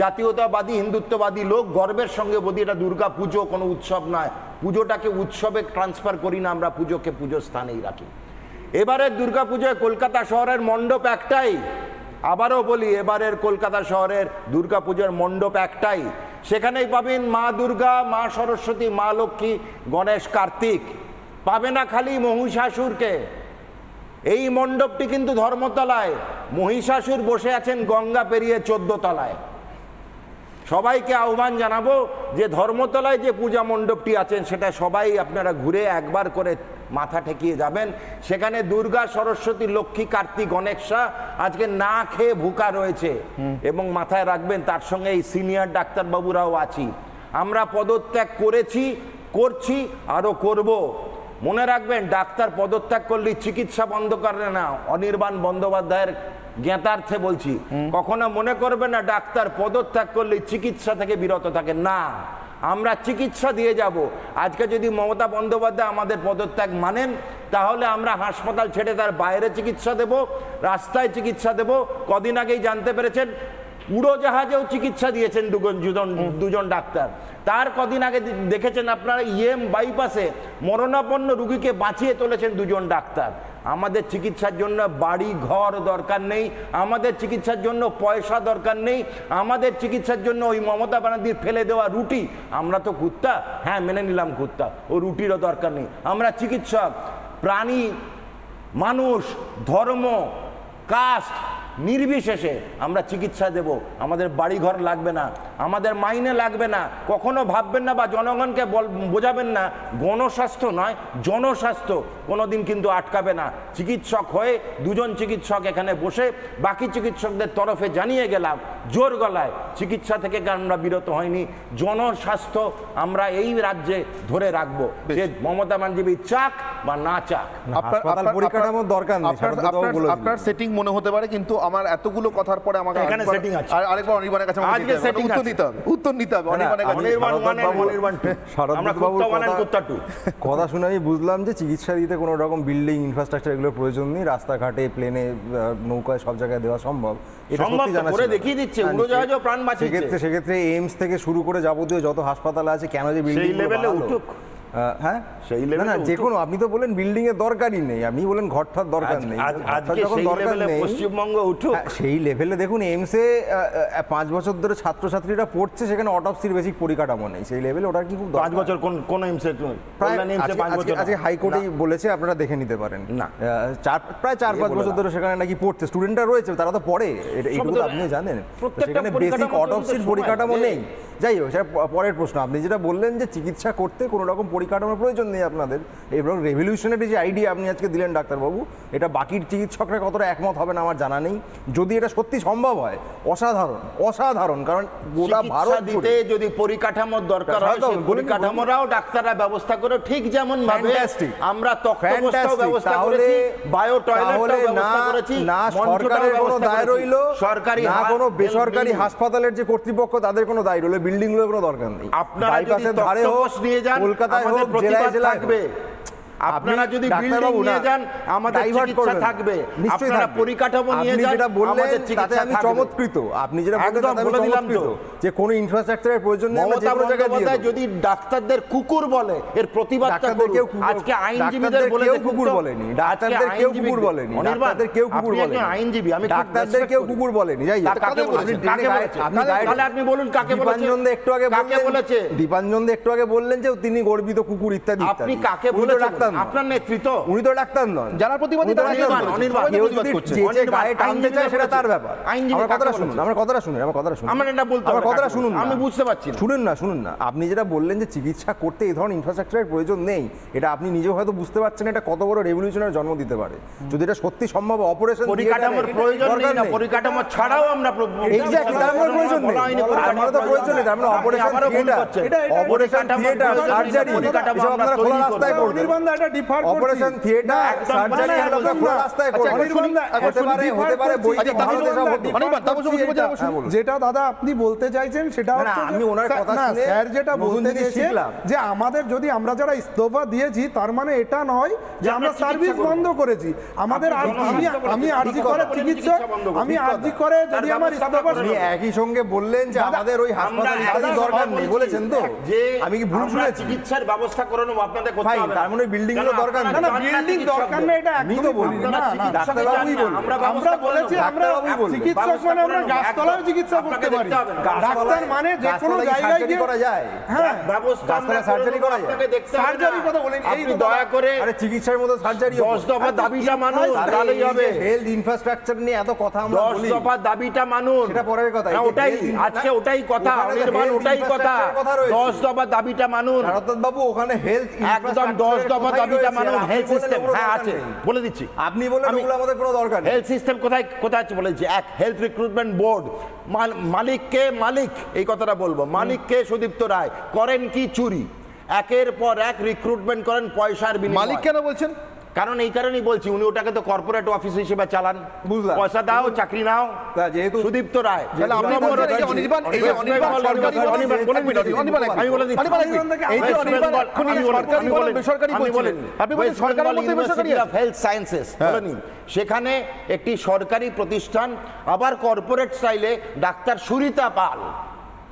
জাতীয়তাবাদী হিন্দুত্ববাদী লোক গর্বের সঙ্গে বলি এটা দুর্গা পুজো, কোনো উৎসব নয়। পুজোটাকে উৎসবে ট্রান্সফার করি না আমরা, পুজোকে পুজোর স্থানেই রাখি। এবারের দুর্গা পুজোয় কলকাতা শহরের মণ্ডপ একটাই, আবারও বলি এবারের কলকাতা শহরের দুর্গা পুজোর মণ্ডপ একটাই। সেখানেই পাবেন মা দুর্গা, মা সরস্বতী, মা লক্ষ্মী, গণেশ, কার্তিক। পাবে না খালি মহিষাসুরকে। এই মণ্ডপটি কিন্তু ধর্মতলায়, মহিষাসুর বসে আছেন গঙ্গা পেরিয়ে 14 তলায়। সবাইকে আহ্বান জানাবো যে ধর্মতলায় যে পূজা মণ্ডপটি আছেন সেটা সবাই আপনারা ঘুরে একবার করে মাথা ঠেকিয়ে যাবেন। সেখানে দুর্গা, সরস্বতী, লক্ষ্মী, কার্তিক, গণেশা আজকে না খেয়ে ভুকা রয়েছে, এবং মাথায় রাখবেন তার সঙ্গে এই সিনিয়র ডাক্তারবাবুরাও আছি। আমরা পদত্যাগ করেছি, করছি, আরও করব। মনে রাখবেন, ডাক্তার পদত্যাগ করলে চিকিৎসা বন্ধ করে না। অনির্বাণ বন্দ্যোপাধ্যায়ের জ্ঞাতার্থে বলছি, কখনো মনে করবে না ডাক্তার পদত্যাগ করলে চিকিৎসা থেকে বিরত থাকে না। আমরা চিকিৎসা দিয়ে যাব। আজকে যদি মমতা বন্দ্যোপাধ্যায় আমাদের পদত্যাগ মানেন, তাহলে আমরা হাসপাতাল ছেড়ে তার বাইরে চিকিৎসা দেব, রাস্তায় চিকিৎসা দেব। কদিন আগেই জানতে পেরেছেন উড়োজাহাজেও চিকিৎসা দিয়েছেন দুজন ডাক্তার। তার কদিন আগে দেখেছেন আপনারা বাইপাসে মরণাপন্ন রুগীকে বাঁচিয়ে তুলেছেন দুজন ডাক্তার। আমাদের চিকিৎসার জন্য বাড়ি ঘর দরকার নেই, আমাদের চিকিৎসার জন্য পয়সা দরকার নেই, আমাদের চিকিৎসার জন্য ওই মমতা ব্যানার্জির ফেলে দেওয়া রুটি। আমরা তো কুত্তা, হ্যাঁ মেনে নিলাম কুত্তা, ও রুটিরও দরকার নেই। আমরা চিকিৎসক, প্রাণী, মানুষ, ধর্ম, কাস্ট নির্বিশেষে আমরা চিকিৎসা দেব। আমাদের বাড়িঘর লাগবে না, আমাদের মাইনে লাগবে না। কখনো ভাববেন না বা জনগণকে বোঝাবেন না গণস্বাস্থ্য নয় জনস্বাস্থ্য কোনোদিন কিন্তু আটকাবে না। চিকিৎসক হয়ে দুজন চিকিৎসক এখানে বসে বাকি চিকিৎসকদের তরফে জানিয়ে গেলাম জোর গলায়, চিকিৎসা থেকে আমরা বিরত হয়নি। জনস্বাস্থ্য আমরা এই রাজ্যে ধরে রাখবো, যে মমতা ব্যানার্জি চাক বা না চাক। পরিকাঠামোর দরকার নেই। আপনার সেটিং মনে হতে পারে, কিন্তু আমার এতগুলো কথার পরে আমাকে আরেকবার অনির্বাণের কাছে উত্তর নিতে হবে। কথা শুনে আমি বুঝলাম যে চিকিৎসা দিতে কোনো রকম বিল্ডিং ইনফ্রাস্ট্রাকচার এগুলোর প্রয়োজন নেই। রাস্তাঘাটে, প্লেনে, নৌকায় সব জায়গায় দেওয়া সম্ভব। এটা সত্যি জানা ছিল। সেক্ষেত্রে এইমস থেকে শুরু করে যাবতীয় যত হাসপাতাল আছে, কেন যে বিল্ডিং হ্যাঁ সেই লেভেলে না, যে কোনো আপনি তো বলেন বিল্ডিং এর দরকারই নেই, আপনি বলেন ঘরটার দরকার নেই। পশ্চিমবঙ্গ উঠুক সেই লেভেলে। দেখুন এইমসে 5 বছর ধরে ছাত্রছাত্রীরা পড়ছে, সেখানে অটোপসির বেসিক পরিকাঠামো নেই সেই লেভেলে। ওটা কি খুব 5 বছর কোন এইমসে আজকে হাইকোর্টেই বলেছে, আপনারা দেখে নিতে পারেন। না প্রায় 4-5 বছর ধরে সেখানে নাকি পড়ছে, স্টুডেন্টরা রয়েছে, তারা তো পড়ে, এইটুকু আপনি জানেন। সেখানে বেসিক অটোপসির পরিকাঠামো নেই। যাই হোক, সেটা পরের প্রশ্ন। আপনি যেটা বললেন যে চিকিৎসা করতে কোনো রকম পরিকাঠামোর প্রয়োজন নেই আপনাদের, এবং রেভলিউশনারি যে আইডিয়া আপনি আজকে দিলেন ডাক্তারবাবু, এটা বাকি চিকিৎসকরা কতটা একমত হবেন আমার জানা নেই। যদি এটা সত্যি সম্ভব হয়, অসাধারণ অসাধারণ। কারণ গোটা ভারত দিতে যদি পরিকাঠামোর দরকার হয়, পরিকাঠামোরাও ডাক্তাররা ব্যবস্থা করে, ঠিক যেমন ভাবে আমরা তক্তপোষটাও ব্যবস্থা করেছি, বায়ো টয়লেটটাও ব্যবস্থা করেছি। না সরকারের কোনো দায় রইল, সরকারি না কোনো বেসরকারি হাসপাতালের যে কর্তৃপক্ষ তাদের কোনো দায় রইল, বিল্ডিং গুলোর কোনো দরকার নেই। আপনারা যদি তক্তপোষ নিয়ে যান, কলকাতায় হোক, জেলায় জেলায় থাকবে। আপনারা যদি বিল্ডিং নিয়ে যান আমাদের চিকিৎসা থাকবে, আপনারা পরিকাঠামো নিয়ে যান আমাদের চিকিৎসা থাকবে। চমৎকৃত আপনি যেটা বললেন যে কোন ইনফ্রাস্ট্রাকচারের প্রয়োজন নেই। মমতা বন্দ্যোপাধ্যায় যদি ডাক্তারদের কুকুর বলে এর প্রতিবাদটা করুন। আজকে আইনজীবীদের বলে কুকুর বলেনি, ডাক্তারদের কেউ কুকুর বলেনি, ডাক্তারদের কেউ কুকুর বলেনি, আইনজীবী আমি ডাক্তারদের কেউ কুকুর বলেনি। যাই আপনি বলুন কাকে বলেছে? একটু আগে কাকে বলেছে? দীপাঞ্জন একটু আগে বললেন যে তিনি গর্বিত কুকুর ইত্যাদি। আপনি কাকে বলেছেন? আপনার নেতৃত্ব, উনি তো ডাক্তার নন। যারা প্রতিবাদী কেউ যদি যে গায়ে টানতে চায় সেটা তার ব্যাপার। আমার কথাটা শুনুন, আমার কথাটা শুনুন, আমার কথাটা শুনুন, আমার কথাটা শুনুন। আমি বুঝতে পারছি, শুনুন না, শুনুন না। আপনি যেটা বললেন যে চিকিৎসা করতে এই ধরনের ইনফ্রাস্ট্রাকচারের প্রয়োজন নেই, এটা আপনি নিজেও হয়তো বুঝতে পারছেন এটা কত বড় রেভলিউশনের জন্ম দিতে পারে। যদি এটা সত্যি সম্ভব, অপারেশন পরিকাঠামোর প্রয়োজন নেই না, পরিকাঠামো ছাড়াও আমরা এক্স্যাক্টলি আমার প্রয়োজন নেই, আমার তো প্রয়োজন নেই। আমরা operation theatre, operation theatre, surgery এসব আপনারা খোলা রাস্তায় করবেন। এটা ডিফার করছি। অপারেশন থিয়েটার, সার্জারি আপনারা খোলা রাস্তায় করবেন। হতে পারে বইতে ভালো দেশা। যেটা দাদা আপনি বলতে চাইছেন সেটা হচ্ছে আমি ওনার কথা শুনে স্যার যেটা বলতে চাইছেন যে আমাদের যদি আমরা যারা ইস্তফা দিয়েছি তার মানে এটা নয় যে আমরা সার্ভিস বন্ধ করেছি। আমাদের আমি আরজি করে চিকিৎসক, আমি আরজি করে যদি আমার ইস্তফা, একই সঙ্গে বললেন যে আমাদের ওই হাসপাতাল ইত্যাদি দরকার নেই বলেছেন তো, যে আমি কি ভুল শুনেছি? চিকিৎসার ব্যবস্থা করে নেব আপনাদের করতে হবে, তার মানে বিল্ডিং এর দরকার নেই। না বিল্ডিং দরকার নেই এটা আমি তো বলি না, ডাক্তারবাবুই বলি, আমরা বলেছি আমরা চিকিৎসক মানে আমরা গাছতলায় চিকিৎসা করতে পারি। ডাক্তার মানে যে কোনো জায়গায় গিয়ে করা যায়। হ্যাঁ ব্যবস্থা আমরা সার্জারি করা যায়, সার্জারি কথা বলেন। এই দয়া করে আরে চিকিৎসার মতো সার্জারি 10 দফা দাবিটা মানুষ, তাহলেই হবে। হেলথ ইনফ্রাস্ট্রাকচার নিয়ে এত কথা আমরা বলি, 10 দফা দাবিটা মানুষ, সেটা পরের কথা। ওটাই আজকে ওটাই কথা, অনির্বাণ ওটাই কথা। 10 দফা দাবিটা মানুষ ভারত বাবু, ওখানে হেলথ একদম 10 দফা দাবিটা মানুষ। হেলথ সিস্টেম হ্যাঁ আছে, বলে দিচ্ছি। আপনি বলেন ওগুলো আমাদের কোনো দরকার নেই। হেলথ সিস্টেম কোথায় কোথায় আছে বলেছি। এক, হেলথ রিক্রুটমেন্ট বোর্ড, মালিককে মালিক, এই কথাটা বলবো, মালিককে সুদীপ্ত রায় করেন কি চুরি, একের পর এক রিক্রুটমেন্ট করেন পয়সার বিনিময়ে। মালিক কেন বলছেন? কারণ এই কারণেই বলছি, উনি ওটাকে তো কর্পোরেট অফিস হিসেবে চালান, বুঝলাম, পয়সা দাও চাকরি নাও, যেহেতু সুদীপ্ত রায়। তাহলে আপনি বলছেন এই যে অনির্বাণ, এই যে অনির্বাণ সরকারি বলেন, আমি বলে দিচ্ছি, এই যে অনির্বাণ সরকারি বলেন বেসরকারি বলেন, আপনি বলেন সরকারের মধ্যে বেসরকারি হেলথ সায়েন্সেস বলেন, সেখানে একটি সরকারি প্রতিষ্ঠান, আবার কর্পোরেট স্টাইলে ডাক্তার সুরিতা পাল,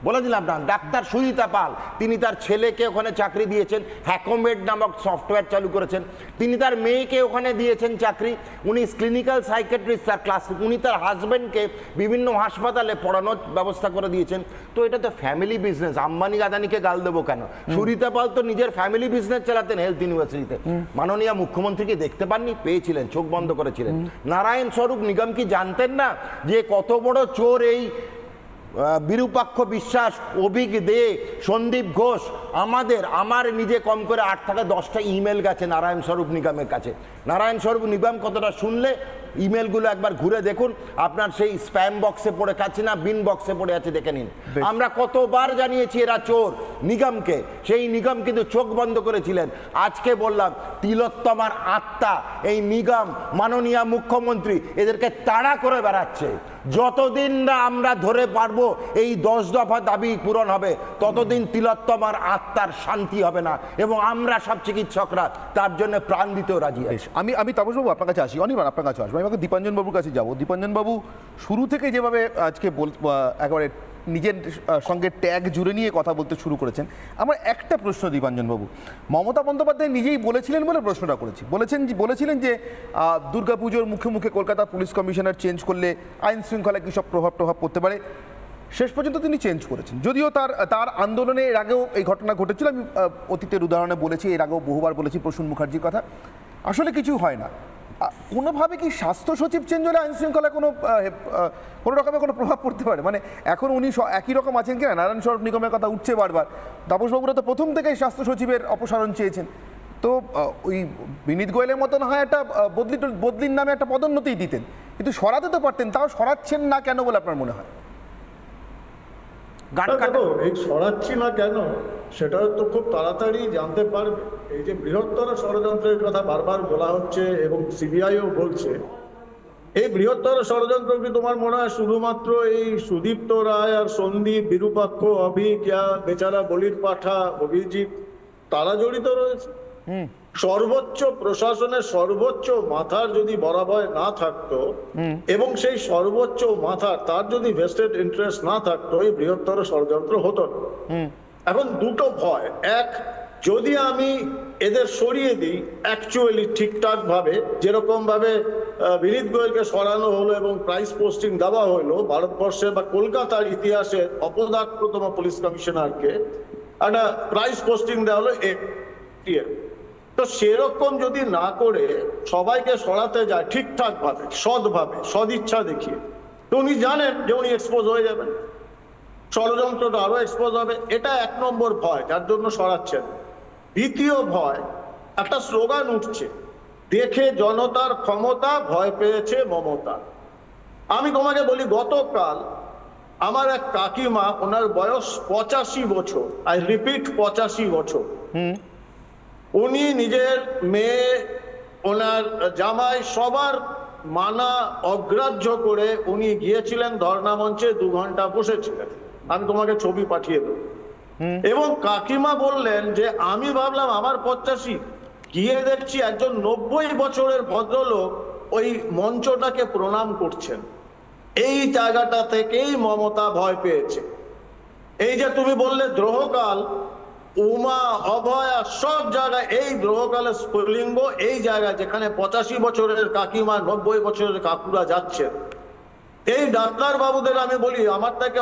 বলে দিলাম না, ডাক্তার সুরিতা পাল, তিনি তার ছেলেকে ওখানে চাকরি দিয়েছেন, হ্যাকোমেড নামক সফটওয়্যার চালু করেছেন, তিনি তার মেয়েকে ওখানে দিয়েছেন চাকরি, উনি ক্লিনিক্যাল সাইকিয়াট্রিস্ট, তার ক্লাস, উনি তার হাজব্যান্ডকে বিভিন্ন হাসপাতালে পড়ানোর ব্যবস্থা করে দিয়েছেন। তো এটা তো ফ্যামিলি বিজনেস, আম্বানি আদানিকে গাল দেবো কেন? সুরিতা পাল তো নিজের ফ্যামিলি বিজনেস চালাতেন হেলথ ইউনিভার্সিটিতে। মাননীয় মুখ্যমন্ত্রীকে দেখতে পাননি, পেয়েছিলেন, চোখ বন্ধ করেছিলেন। নারায়ণ স্বরূপ নিগম কি জানতেন না যে কত বড় চোর এই বিরূপাক্ষ বিশ্বাস, অভিক দে, সন্দীপ ঘোষ? আমার নিজে কম করে 8 থেকে 10টা ইমেল গেছে নারায়ণ স্বরূপ নিগমের কাছে। নারায়ণ স্বরূপ নিগম কতটা শুনলে ইমেলগুলো একবার ঘুরে দেখুন, আপনার সেই স্প্যাম বক্সে পড়ে আছে না বিন বক্সে পড়ে আছে, দেখে নিন। আমরা কতবার জানিয়েছি এরা চোর নিগমকে, সেই নিগম কিন্তু চোখ বন্ধ করেছিলেন। আজকে বললাম তিলোত্তমার আত্মা এই নিগম, মাননীয় মুখ্যমন্ত্রী এদেরকে তাড়া করে বেড়াচ্ছে। যতদিন না আমরা ধরে পারবো এই 10 দফা দাবি পূরণ হবে, ততদিন তিলোত্তমার আত্মার শান্তি হবে না, এবং আমরা সব চিকিৎসকরা তার জন্য প্রাণ দিতেও রাজি আছি। আমি তাপসবাবু আপনার কাছে আসি, অনির্বাণ আপনার কাছে আসবো, আমি দীপাঞ্জন বাবুর কাছে যাবো। দীপাঞ্জন বাবু, শুরু থেকে যেভাবে আজকে একেবারে নিজের সঙ্গে ট্যাগ জুড়ে নিয়ে কথা বলতে শুরু করেছেন, আমার একটা প্রশ্ন দীপাঞ্জন বাবু, মমতা বন্দ্যোপাধ্যায় নিজেই বলেছিলেন বলে প্রশ্নটা করেছি, বলেছিলেন যে দুর্গাপুজোর মুখে মুখে কলকাতা পুলিশ কমিশনার চেঞ্জ করলে আইন শৃঙ্খলায় কী সব প্রভাব পড়তে পারে। শেষ পর্যন্ত তিনি চেঞ্জ করেছেন, যদিও তার আন্দোলনে এর আগেও এই ঘটনা ঘটেছিল। আমি অতীতের উদাহরণে বলেছি, এর আগেও বহুবার বলেছি প্রসূন মুখার্জির কথা। আসলে কিছু হয় না। কোনোভাবে কি স্বাস্থ্য সচিব চেঞ্জ হলে আইন শৃঙ্খলায় কোনো রকমের কোনো প্রভাব পড়তে পারে? মানে এখন উনি একই রকম আছেন কিনা? নারায়ণ স্বরূপ নিগমের কথা উঠছে বারবার, তাপসবাবুরা তো প্রথম থেকেই স্বাস্থ্য সচিবের অপসারণ চেয়েছেন। তো ওই বিনীত গোয়েলের মতন হয় একটা বদলির নামে একটা পদোন্নতি দিতেন, কিন্তু সরাতে তো পারতেন, তাও সরাচ্ছেন না কেন বলে আপনার মনে হয়? এই সরাচ্ছি না কেন সেটা তো খুব তাড়াতাড়ি জানতে পারবে। এই যে বৃহত্তর ষড়যন্ত্রের কথা বারবার বলা হচ্ছে এবং সিবিআইও বলছে, এই বৃহত্তর ষড়যন্ত্র কি তোমার মনে হয় শুধুমাত্র এই সুদীপ্ত রায় আর সন্দীপ, বিরূপাক্ষ, অভিক, বেচারা বলির পাঠা, অভিজিৎ, তারা জড়িত রয়েছে? সর্বোচ্চ প্রশাসনের সর্বোচ্চ মাথার যদি বরাবর না থাকতো এবং সেই সর্বোচ্চ মাথার তার যদি ভেস্টেড ইন্টারেস্ট না থাকতো এই বৃহত্তর ষড়যন্ত্র হতো না। এখন দুটো ভয়, এক, যদি আমি এদের সরিয়ে দিই অ্যাকচুয়ালি ঠিকঠাক ভাবে, যেরকম ভাবে বিনীত গোয়েলকে সরানো হলো এবং প্রাইস পোস্টিং দেওয়া হলো ভারতবর্ষের বা কলকাতার ইতিহাসে অপদার্থতম পুলিশ কমিশনারকে একটা প্রাইস পোস্টিং দেওয়া হলো, তো সেরকম যদি না করে সবাইকে সরাতে যায় ঠিকঠাক ভাবে, সৎভাবে, সদিচ্ছা দেখিয়ে, তো উনি জানেন যে উনি এক্সপোজ হয়ে যাবেন, ষড়যন্ত্রটা আরো এক্সপোজ হবে। এটা 1 নম্বর ভয়, যার জন্য সরাচ্ছেন। দ্বিতীয় ভয়, একটা স্লোগান উঠছে, দেখে জনতার ক্ষমতা, ভয় পেয়েছে মমতা। আমি তোমাকে বলি, গতকাল আমার এক কাকিমা, ওনার বয়স 85 বছর, আই রিপিট 85 বছর, উনি নিজের মেয়ে, ওনার জামাই, সবার মানা অগ্রাহ্য করে উনি গিয়েছিলেন ধর্ণা মঞ্চে, 2 ঘন্টা বসেছিলেন। আমি তোমাকে ছবি পাঠিয়ে দেবো। এবং কাকিমা বললেন যে আমি ভাবলাম আমার 85, গিয়ে দেখছি একজন 90 বছরের ভদ্রলোক ওই মঞ্চটাকে প্রণাম করছেন। এই জায়গাটা থেকেই মমতা ভয় পেয়েছে। এই যে তুমি বললে দ্রোহকাল, উমা, অভয়া, সব জায়গায় এই দ্রোহকালের স্ফুলিঙ্গ এই জায়গায় যেখানে 85 বছরের কাকিমা, 90 বছরের কাকুরা যাচ্ছেন। এই ডাক্তার বাবুদের আমি বলি, আমার থেকে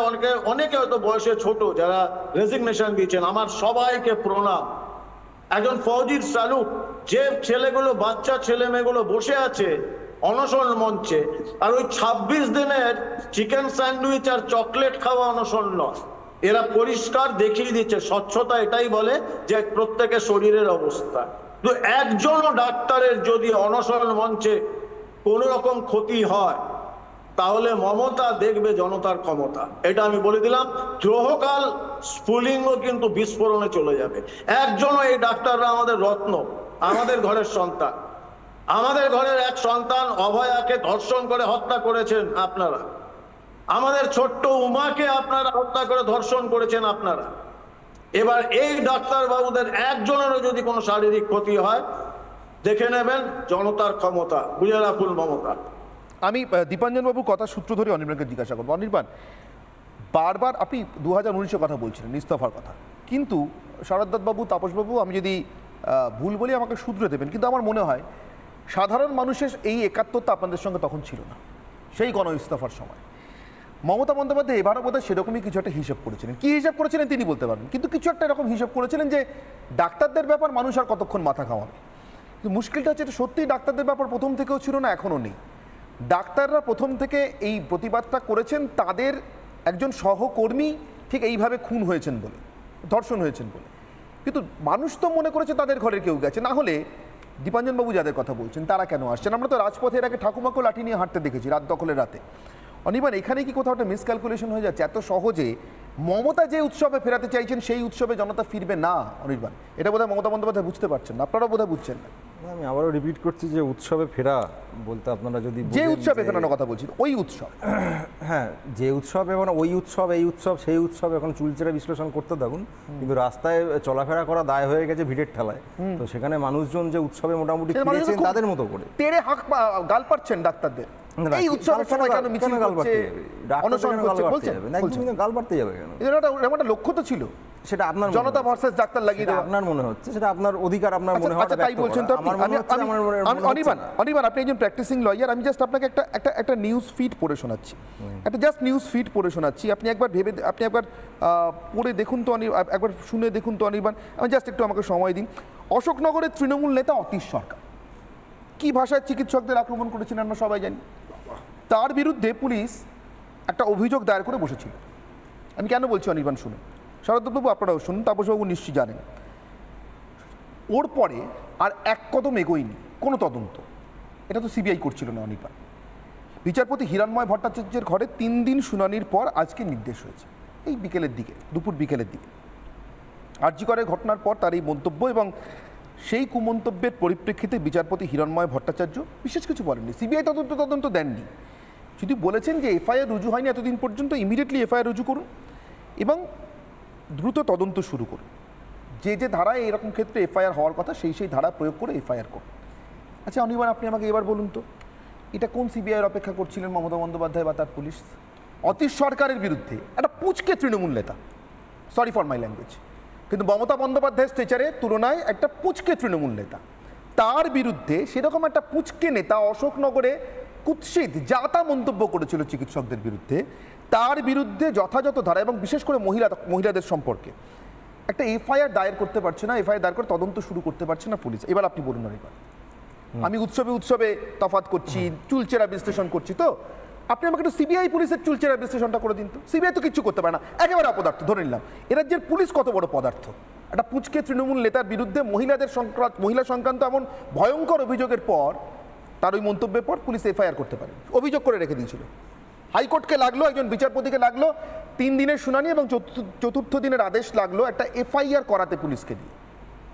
অনেকে হয়তো বয়সে ছোট যারা রেজিগনেশন দিয়েছেন, আমার সবাইকে প্রণাম। একজন ফৌজির স্যালুট, যে ছেলেগুলো, বাচ্চা ছেলে মেয়েগুলো বসে আছে অনশন মঞ্চে, আর ওই 26 দিনের চিকেন স্যান্ডউইচ আর চকলেট খাওয়া অনশন নয়, এরা পরিষ্কার দেখিয়ে দিচ্ছে। স্বচ্ছতা এটাই বলে যে প্রত্যেকের শরীরের অবস্থা। তো একজনও ডাক্তারের যদি অনশন মঞ্চে কোন রকম ক্ষতি হয়, তাহলে মমতা দেখবে জনতার ক্ষমতা। এটা আমি বলে দিলাম। দ্রোহকাল স্ফুলিঙ্গ কিন্তু বিস্ফোরণে চলে যাবে। একজনও, এই ডাক্তাররা আমাদের রত্ন, আমাদের ঘরের সন্তান। আমাদের ঘরের এক সন্তান অভয়াকে ধর্ষণ করে হত্যা করেছেন আপনারা, আমাদের ছোট্ট উমাকে আপনারা হত্যা করে ধর্ষণ করেছেন আপনারা। এবার এই ডাক্তার বাবুদের একজনেরও যদি কোনো শারীরিক ক্ষতি হয়, দেখে নেবেন জনতার ক্ষমতা, বুঝে রাখুন মমতা। আমি দীপাঞ্জন বাবুর কথা সূত্র ধরে অনির্বাণকে জিজ্ঞাসা করবো। অনির্বাণ, বারবার আপনি 2019-এর কথা বলছিলেন, ইস্তফার কথা, কিন্তু শরদ্দাত বাবু, তাপসবাবু, আমি যদি ভুল বলি আমাকে শুধরে দেবেন, কিন্তু আমার মনে হয় সাধারণ মানুষের এই একাত্মতা আপনাদের সঙ্গে তখন ছিল না, সেই গণ ইস্তফার সময়। মমতা বন্দ্যোপাধ্যায় এবারও বোধহয় সেরকমই কিছু একটা হিসাব করেছিলেন। কি হিসাব করেছিলেন তিনি বলতে পারবেন, কিন্তু কিছু একটা এরকম হিসাব করেছিলেন যে ডাক্তারদের ব্যাপার মানুষ আর কতক্ষণ মাথা ঘামাবে। কিন্তু মুশকিলটা হচ্ছে, এটা সত্যিই ডাক্তারদের ব্যাপার প্রথম থেকেও ছিল না, এখনও নেই। ডাক্তাররা প্রথম থেকে এই প্রতিবাদটা করেছেন, তাদের একজন সহকর্মী ঠিক এইভাবে খুন হয়েছেন বলে, ধর্ষণ হয়েছেন বলে, কিন্তু মানুষ তো মনে করেছে তাদের ঘরের কেউ গেছে। না হলে দীপাঞ্জনবাবু যাদের কথা বলছেন তারা কেন আসছেন? আমরা তো রাজপথের আগে ঠাকুমাকেও লাঠি নিয়ে হাঁটতে দেখেছি রাত দখলের রাতে। অনির্বাণ, এখানে কি কোথাও একটা মিসক্যালকুলেশন হয়ে যাচ্ছে? এত সহজে মমতা যে উৎসবে ফেরাতে চাইছেন সেই উৎসবে জনতা ফিরবে না অনির্বাণ, এটা বোধহয় মমতা বন্দ্যোপাধ্যায় বুঝতে পারছেন না, আপনারাও বোধহয় বুঝছেন না। আমি আবারও রিপিট করছি যে উৎসবে ফেরা বলতে আপনারা যদি যে উৎসবে ফেরানোর কথা বলছি, ওই উৎসব, হ্যাঁ যে উৎসব, এখন ওই উৎসব, এই উৎসব, সেই উৎসব, এখন চুলচেরা বিশ্লেষণ করতে থাকুন, কিন্তু রাস্তায় চলাফেরা করা দায় হয়ে গেছে ভিড়ের ঠেলায়। তো সেখানে মানুষজন যে উৎসবে মোটামুটি ফিরেছেন তাদের মতো করে তেড়ে হাঁক গাল পাচ্ছেন ডাক্তারদের। এই উৎসবের সময় কেন মিছিল করছে, অনশন করছে বলছেন? গাল পাড়তে যাবে কেন? এটা লক্ষ্য তো ছিল, সেটা আপনার জনতা ভার্সেস ডাক্তার লাগিয়ে দেওয়া আপনার মনে হচ্ছে, সেটা আপনার অধিকার, আপনার মনে হয় তাই বলছেন। তো অনির্বাণ, আপনি একজন প্র্যাকটিসিং লয়ার, আমি জাস্ট আপনাকে একটা নিউজ ফিড পড়ে শোনাচ্ছি, আপনি একবার ভেবে, আপনি একবার পড়ে দেখুন তো, একবার শুনে দেখুন তো অনির্বাণ, আমি জাস্ট একটু আমাকে সময় দিন। অশোকনগরের তৃণমূল নেতা অতীশ সরকার কি ভাষায় চিকিৎসকদের আক্রমণ করেছিলেন আমরা সবাই জানি। তার বিরুদ্ধে পুলিশ একটা অভিযোগ দায়ের করে বসেছিল। আমি কেন বলছি অনির্বাণ শুনুন, শরদ্বাবু আপনারাও শুনুন, তাপসবাবু নিশ্চয়ই জানেন। ওর পরে আর এক কদম এগোয়নি কোনো তদন্ত, এটা তো সিবিআই করছিল না অনির্বাণ। বিচারপতি হিরণময় ভট্টাচার্যের ঘরে 3 দিন শুনানির পর আজকে নির্দেশ হয়েছে, এই বিকেলের দিকে, দুপুর বিকেলের দিকে। আরজি করের ঘটনার পর তার এই মন্তব্য, এবং সেই কুমন্তব্যের পরিপ্রেক্ষিতে বিচারপতি হিরণময় ভট্টাচার্য বিশেষ কিছু বলেননি, সিবিআই তদন্ত দেননি, যদি বলেছেন যে এফআইআর রুজু হয়নি এতদিন পর্যন্ত, ইমিডিয়েটলি এফআইআর রুজু করুন এবং দ্রুত তদন্ত শুরু করুন। যে যে ধারায় এরকম ক্ষেত্রে এফআইআর হওয়ার কথা সেই ধারা প্রয়োগ করে এফআইআর করুন। আচ্ছা অনির্বাণ, আপনি আমাকে এবার বলুন তো, এটা কোন সিবিআইয়ের অপেক্ষা করছিলেন মমতা বন্দ্যোপাধ্যায় বা তার পুলিশ? অতীশ সরকারের বিরুদ্ধে একটা পুচকে তৃণমূল নেতা, সরি ফর মাই ল্যাঙ্গুয়েজ, কিন্তু মমতা বন্দ্যোপাধ্যায়ের স্ট্রেচারের তুলনায় একটা পুচকে তৃণমূল নেতা, তার বিরুদ্ধে সেরকম একটা পুচকে নেতা অশোকনগরে কুৎসিত যা তা মন্তব্য করেছিল চিকিৎসকদের বিরুদ্ধে, তার বিরুদ্ধে যথাযথ ধারা এবং বিশেষ করে মহিলাদের সম্পর্কে একটা এফআইআর দায়ের করতে পারছে না, এফআইআর দায়ের করে তদন্ত শুরু করতে পারছে না পুলিশ। এবার আপনি বলুন অনির্বাণ, আমি উৎসবে তফাৎ করছি, চুলচেরা বিশ্লেষণ করছি, তো আপনি আমাকে একটু সিবিআই পুলিশের চুলচেরা বিশ্লেষণটা করে দিন তো। সিবিআই তো কিছু করতে পারে না, একেবারে অপদার্থ ধরে নিলাম। এ রাজ্যের পুলিশ কত বড় পদার্থ? একটা পুচকে তৃণমূল নেতার বিরুদ্ধে মহিলা সংক্রান্ত এমন ভয়ঙ্কর অভিযোগের পর, তার ওই মন্তব্যের পর পুলিশ এফআইআর করতে পারে, অভিযোগ করে রেখে দিয়েছিল। হাইকোর্টকে লাগলো, একজন বিচারপতিকে লাগলো 3 দিনের শুনানি এবং চতুর্থ দিনের আদেশ লাগলো একটা এফআইআর করাতে পুলিশকে দিয়ে।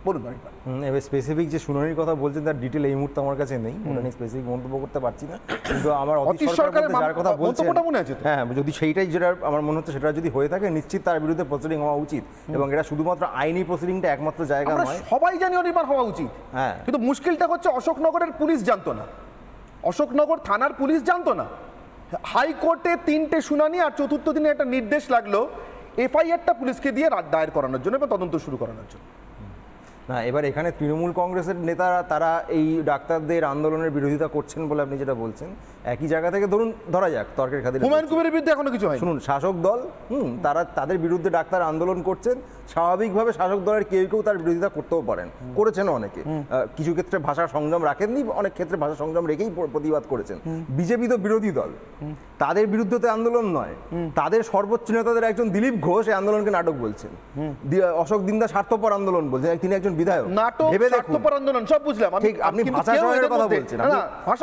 বলুন অনির্বাণ। এবার স্পেসিফিক যে শুনানির কথা বলছেন তার ডিটেল এই মুহূর্তে আমার কাছে নেই, ওটা নিয়ে স্পেসিফিক মন্তব্য করতে পারছি না, কিন্তু আমার অতীশ সরকারের যার কথা বলছেন মনে আছে, হ্যাঁ, যদি সেইটাই যেটা আমার মনে হচ্ছে সেটা যদি হয়ে থাকে নিশ্চিত তার বিরুদ্ধে প্রসিডিং হওয়া উচিত, এবং এটা শুধুমাত্র আইনি প্রসিডিংটা একমাত্র জায়গা নয়, সবাই জানি অনির্বাণ হওয়া উচিত। হ্যাঁ, কিন্তু মুশকিলটা হচ্ছে অশোকনগরের পুলিশ জানতো না, অশোকনগর থানার পুলিশ জানতো না। হাইকোর্টে 3টে শুনানি আর চতুর্থ দিনে একটা নির্দেশ লাগলো এফআইআরটা পুলিশকে দিয়ে দায়ের করানোর জন্য এবং তদন্ত শুরু করানোর জন্য। না, এবার এখানে তৃণমূল কংগ্রেসের নেতারা তারা এই ডাক্তারদের আন্দোলনের বিরোধিতা করছেন বলে আপনি যেটা বলছেন, একই জায়গা থেকে ধরা যাক তর্কের খাতিরে হুমায়ুন কবিরের বিরুদ্ধে এখনো কিছু হয়, শুনুন, শাসক দল তারা তাদের বিরুদ্ধে ডাক্তার আন্দোলন করছেন, স্বাভাবিকভাবে শাসক দলের কেউ তার বিরোধিতা করতেও পারেন, করেছেন অনেকে, কিছু ক্ষেত্রে ভাষা সংযম রাখেননি, অনেক ক্ষেত্রে ভাষা সংযম রেখেই প্রতিবাদ করেছেন। বিজেপি তো বিরোধী দল, তাদের বিরুদ্ধে তো আন্দোলন নয়, তাদের সর্বোচ্চ নেতাদের একজন দিলীপ ঘোষ এই আন্দোলনকে নাটক বলছেন, অশোক দিন্দা স্বার্থপর আন্দোলন বলছেন, তিনি একজন বিধায়ক। নাটক, স্বার্থপর আন্দোলন সব বুঝলাম, ঠিক আপনি ভাষা চয়নের কথা বলছেন,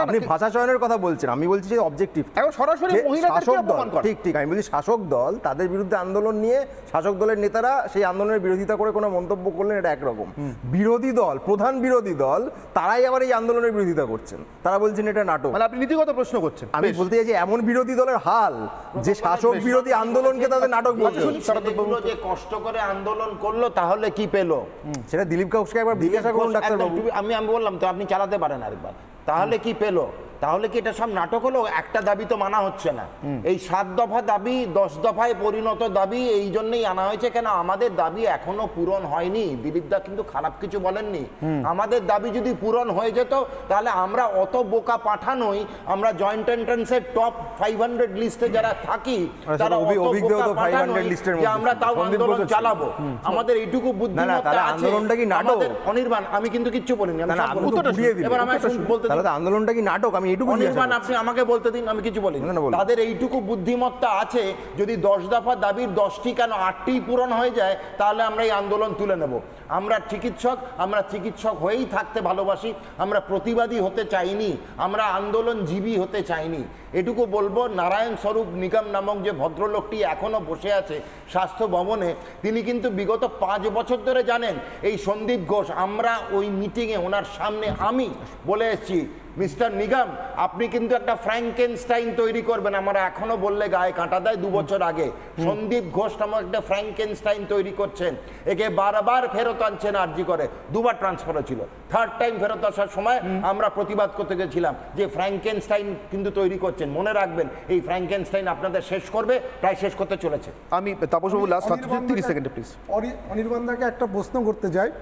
আপনি ভাষা চয়নের কথা বলছেন, আমি বলছি যে অবজেক্টিভ সরাসরি মহিলাদেরকে অপমান করে। ঠিক আমি বলি শাসক দল তাদের বিরুদ্ধে আন্দোলন নিয়ে শাসক দলের নেতারা সেই আন্দোলনের বিরোধিতা করে কোনো মন্তব্য করলেন, এটা একরকম। বিরোধী দল, প্রধান বিরোধী দল, তারাই আবার এই আন্দোলনের বিরোধিতা করছেন, তারা বলছেন এটা নাটক। মানে আপনি নীতিগত প্রশ্ন করছেন। আমি বলতে চাই যে এমন বিরোধী দলের হাল যে শাসক বিরোধী আন্দোলনকে তাদের নাটক বলছেন। যে কষ্ট করে আন্দোলন করলো তাহলে কি পেলো সেটা দিলীপ ঘোষকে একবার জিজ্ঞাসা করুন ডাক্তারবাবু। আমি বললাম তো, আপনি চালাতে পারেন আরেকবার, তাহলে কি পেলো? তাহলে কি এটা সব নাটক হলো? একটা দাবি তো মানা হচ্ছে না, এই 7 দফা দাবি 10 দফায় পরিণত দাবি এই জন্যই আনা হয়েছে। কেন আমাদের দাবি এখনো পূরণ হয়নি। দিলীপ দা কিন্তু খারাপ কিছু বলেননি, আমাদের দাবি যদি পূরণ হয়ে যেত তাহলে আমরা অত বোকা পাঠানোই, আমরা জয়েন্ট এন্ট্রান্সের টপ 500 লিস্টে যারা থাকি তারা আমরা তাও আন্দোলন চালাবো। আমাদের এইটুকু বুদ্ধিমত্তা আছে। আন্দোলনটা কি নাটক? অনির্বাণ, আমি কিন্তু কিচ্ছু বলিনি, এবার আমায় বলতে দিন আন্দোলনটা কি নাটক? আমি আপনি আমাকে বলতে দিন, আমি কিছু বলি। তাদের এইটুকু বুদ্ধিমত্তা আছে, যদি 10 দফা দাবির 10টি কেন 8টি পূরণ হয়ে যায় তাহলে আমরা এই আন্দোলন তুলে নেব। আমরা চিকিৎসক হয়েই থাকতে ভালোবাসি, আমরা প্রতিবাদী হতে চাইনি, আমরা আন্দোলনজীবী হতে চাইনি। এটুকু বলবো, নারায়ণ স্বরূপ নিগম নামক যে ভদ্রলোকটি এখনো বসে আছে স্বাস্থ্য ভবনে, তিনি কিন্তু বিগত 5 বছর ধরে জানেন এই সন্দীপ ঘোষ, আমরা ওই মিটিংয়ে ওনার সামনে আমি বলে এসেছি, মিস্টার নিগম আপনি কিন্তু একটা ফ্র্যাঙ্কেনস্টাইন তৈরি করবেন। আমরা এখনো বললে গায়ে কাঁটা দেয়। 2 বছর আগে সন্দীপ ঘোষ নামক একটা ফ্র্যাঙ্কেনস্টাইন তৈরি করছেন, একে বারবার ফেরত আনছেন আরজি করে, 2বার ট্রান্সফার হয়েছিল, 3rd টাইম ফেরত আসার সময় আমরা প্রতিবাদ করতে গেছিলাম যে ফ্র্যাঙ্কেনস্টাইন কিন্তু তৈরি করছেন। মনে রাখবেন এই ফ্র্যাঙ্কেনস্টাইন আপনাদের শেষ করবে, প্রায় শেষ করতে চলেছে। আমি তাপসবাবু লাস্ট 30 সেকেন্ডে প্লিজ অনির্বাণদাকে একটা প্রশ্ন করতে যাই,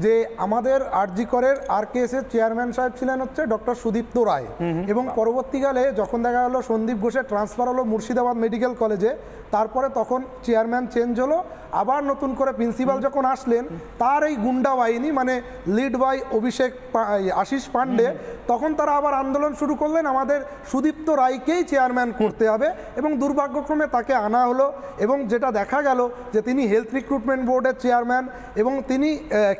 যে আমাদের আরজি করের আরকেএসের চেয়ারম্যান সাহেব ছিলেন হচ্ছে ডক্টর সুদীপ্ত রায়, এবং পরবর্তীকালে যখন দেখা গেল সন্দীপ ঘোষের ট্রান্সফার হলো মুর্শিদাবাদ মেডিকেল কলেজে, তারপরে তখন চেয়ারম্যান চেঞ্জ হলো, আবার নতুন করে প্রিন্সিপাল যখন আসলেন, তার এই গুন্ডা বাহিনী মানে লিড বাই আশিস পান্ডে, তখন তারা আবার আন্দোলন শুরু করলেন আমাদের সুদীপ্ত রায়কেই চেয়ারম্যান করতে হবে, এবং দুর্ভাগ্যক্রমে তাকে আনা হলো। এবং যেটা দেখা গেল যে তিনি হেলথ রিক্রুটমেন্ট বোর্ডের চেয়ারম্যান, এবং তিনি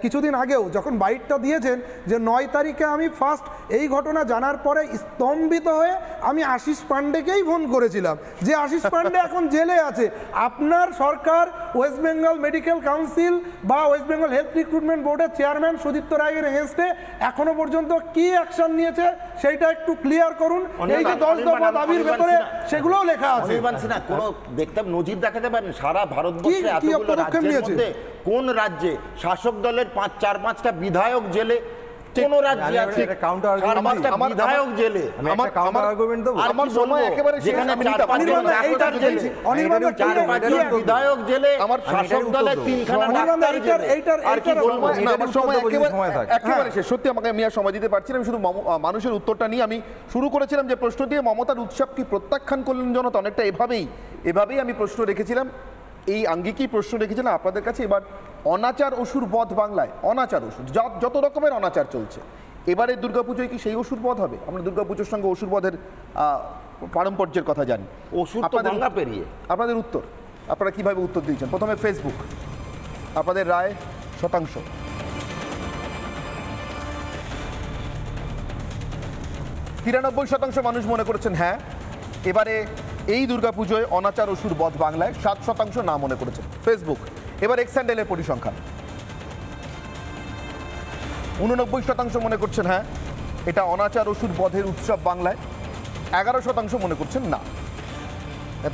কিছুদিন আগেও যখন বাইটটা দিয়েছেন যে 9 তারিখে আমি ফার্স্ট এই ঘটনা জানার পরে স্তম্ভিত হয়ে আমি আশিস পান্ডেকেই ফোন করেছিলাম, যে আশিস পান্ডে এখন জেলে আছে। আপনার সরকার ওয়েস্ট বেঙ্গল মেডিকেল কাউন্সিল বা ওয়েস্ট বেঙ্গল হেলথ রিক্রুটমেন্ট বোর্ডের চেয়ারম্যান সুদীপ্ত রায়ের এগেইনস্টে এখনো পর্যন্ত কি অ্যাকশন নিয়েছে সেইটা একটু ক্লিয়ার করুন। এই যে 10 দফা দাবির ভেতরে সেগুলোও লেখা আছে। কোনো দেখতে নজির দেখাতে পারেন সারা ভারতবর্ষে এতগুলো রাজ্যের মধ্যে কোন রাজ্যে শাসক দলের 4-5টা বিধায়ক জেলে? কোন রাজ্যে আছে বিধায়ক জেলে? আমার সময় একেবারে যেখানে 4-5জন ডাক্তার জেলে, 4-5জন বিধায়ক জেলে, আমার শাসক দলের 3খানা ডাক্তার জেলে। আর কি বলবো? আমার সময় একেবারে শেষ। সত্যি আমাকে আমি আর সময় দিতে পারছি না। আমি শুধু মানুষের উত্তরটা নিয়ে আমি শুরু করেছিলাম যে প্রশ্ন দিয়ে মমতার উৎসব কি প্রত্যাখ্যান করলেন জনতা, অনেকটা এভাবেই আমি প্রশ্ন রেখেছিলাম, এই আঙ্গিকেই প্রশ্ন রেখেছিলাম আপনাদের কাছে। এবার অনাচার অসুর বধ বাংলায়, অনাচার অসুর যত রকমের অনাচার চলছে, এবারে দুর্গাপুজোয় কি সেই অসুর বধ হবে? আমরা দুর্গাপুজোর সঙ্গে অসুর বধের পারম্পর্যের কথা জানি। অসুর তো বাংলা পেরিয়ে। আপনাদের উত্তর, আপনারা কিভাবে উত্তর দিয়েছেন? প্রথমে ফেসবুক, আপনাদের রায় শতাংশ। তিরানব্বই শতাংশ মানুষ মনে করেছেন হ্যাঁ, এবারে এই দুর্গাপুজোয় অনাচার অসুর বধ বাংলায়। 7% না মনে করেছেন ফেসবুক। এবার এক্স স্যান্ডেলের পরিসংখ্যান, 89% মনে করছেন হ্যাঁ, এটা অনাচার অসুর বধের উৎসব বাংলায়। 11% মনে করছেন না।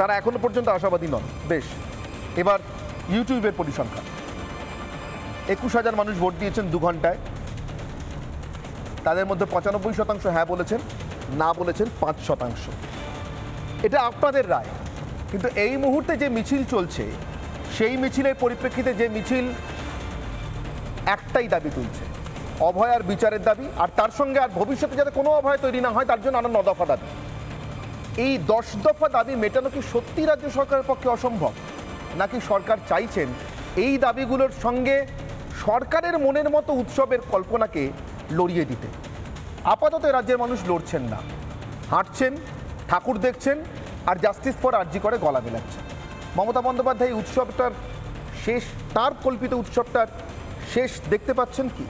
তারা এখনো পর্যন্ত আশাবাদী নন। বেশ, এবার ইউটিউবের পরিসংখ্যান, 21,000 মানুষ ভোট দিয়েছেন 2 ঘন্টায়। তাদের মধ্যে 95% হ্যাঁ বলেছেন, না বলেছেন 5%। এটা আপনাদের রায়, কিন্তু এই মুহূর্তে যে মিছিল চলছে সেই মিছিলের পরিপ্রেক্ষিতে যে মিছিল একটাই দাবি তুলছে, অভয় আর বিচারের দাবি, আর তার সঙ্গে আর ভবিষ্যতে যাতে কোনো অভয় তৈরি না হয় তার জন্য আরো 9 দফা দাবি। এই 10 দফা দাবি মেটানো কি সত্যি রাজ্য সরকারের পক্ষে অসম্ভব, নাকি সরকার চাইছেন এই দাবিগুলোর সঙ্গে সরকারের মনের মতো উৎসবের কল্পনাকে লড়িয়ে দিতে? আপাতত রাজ্যের মানুষ লড়ছেন না, হাঁটছেন, ঠাকুর দেখছেন, আর জাস্টিস ফর আরজি করে গলা মেলাচ্ছেন। মমতা বন্দ্যোপাধ্যায় উৎসবটার শেষ, তার কল্পিত উৎসবটার শেষ দেখতে পাচ্ছেন কি?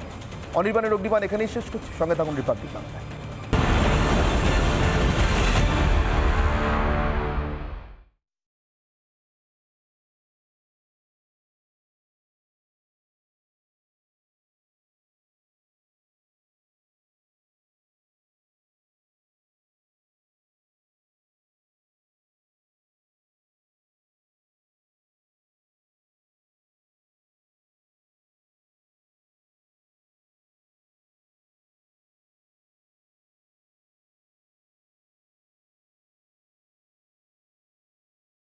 অনির্বাণের অগ্নিবাণ এখানেই শেষ করছি। সঙ্গে থাকুন রিপাবলিক বাংলায়।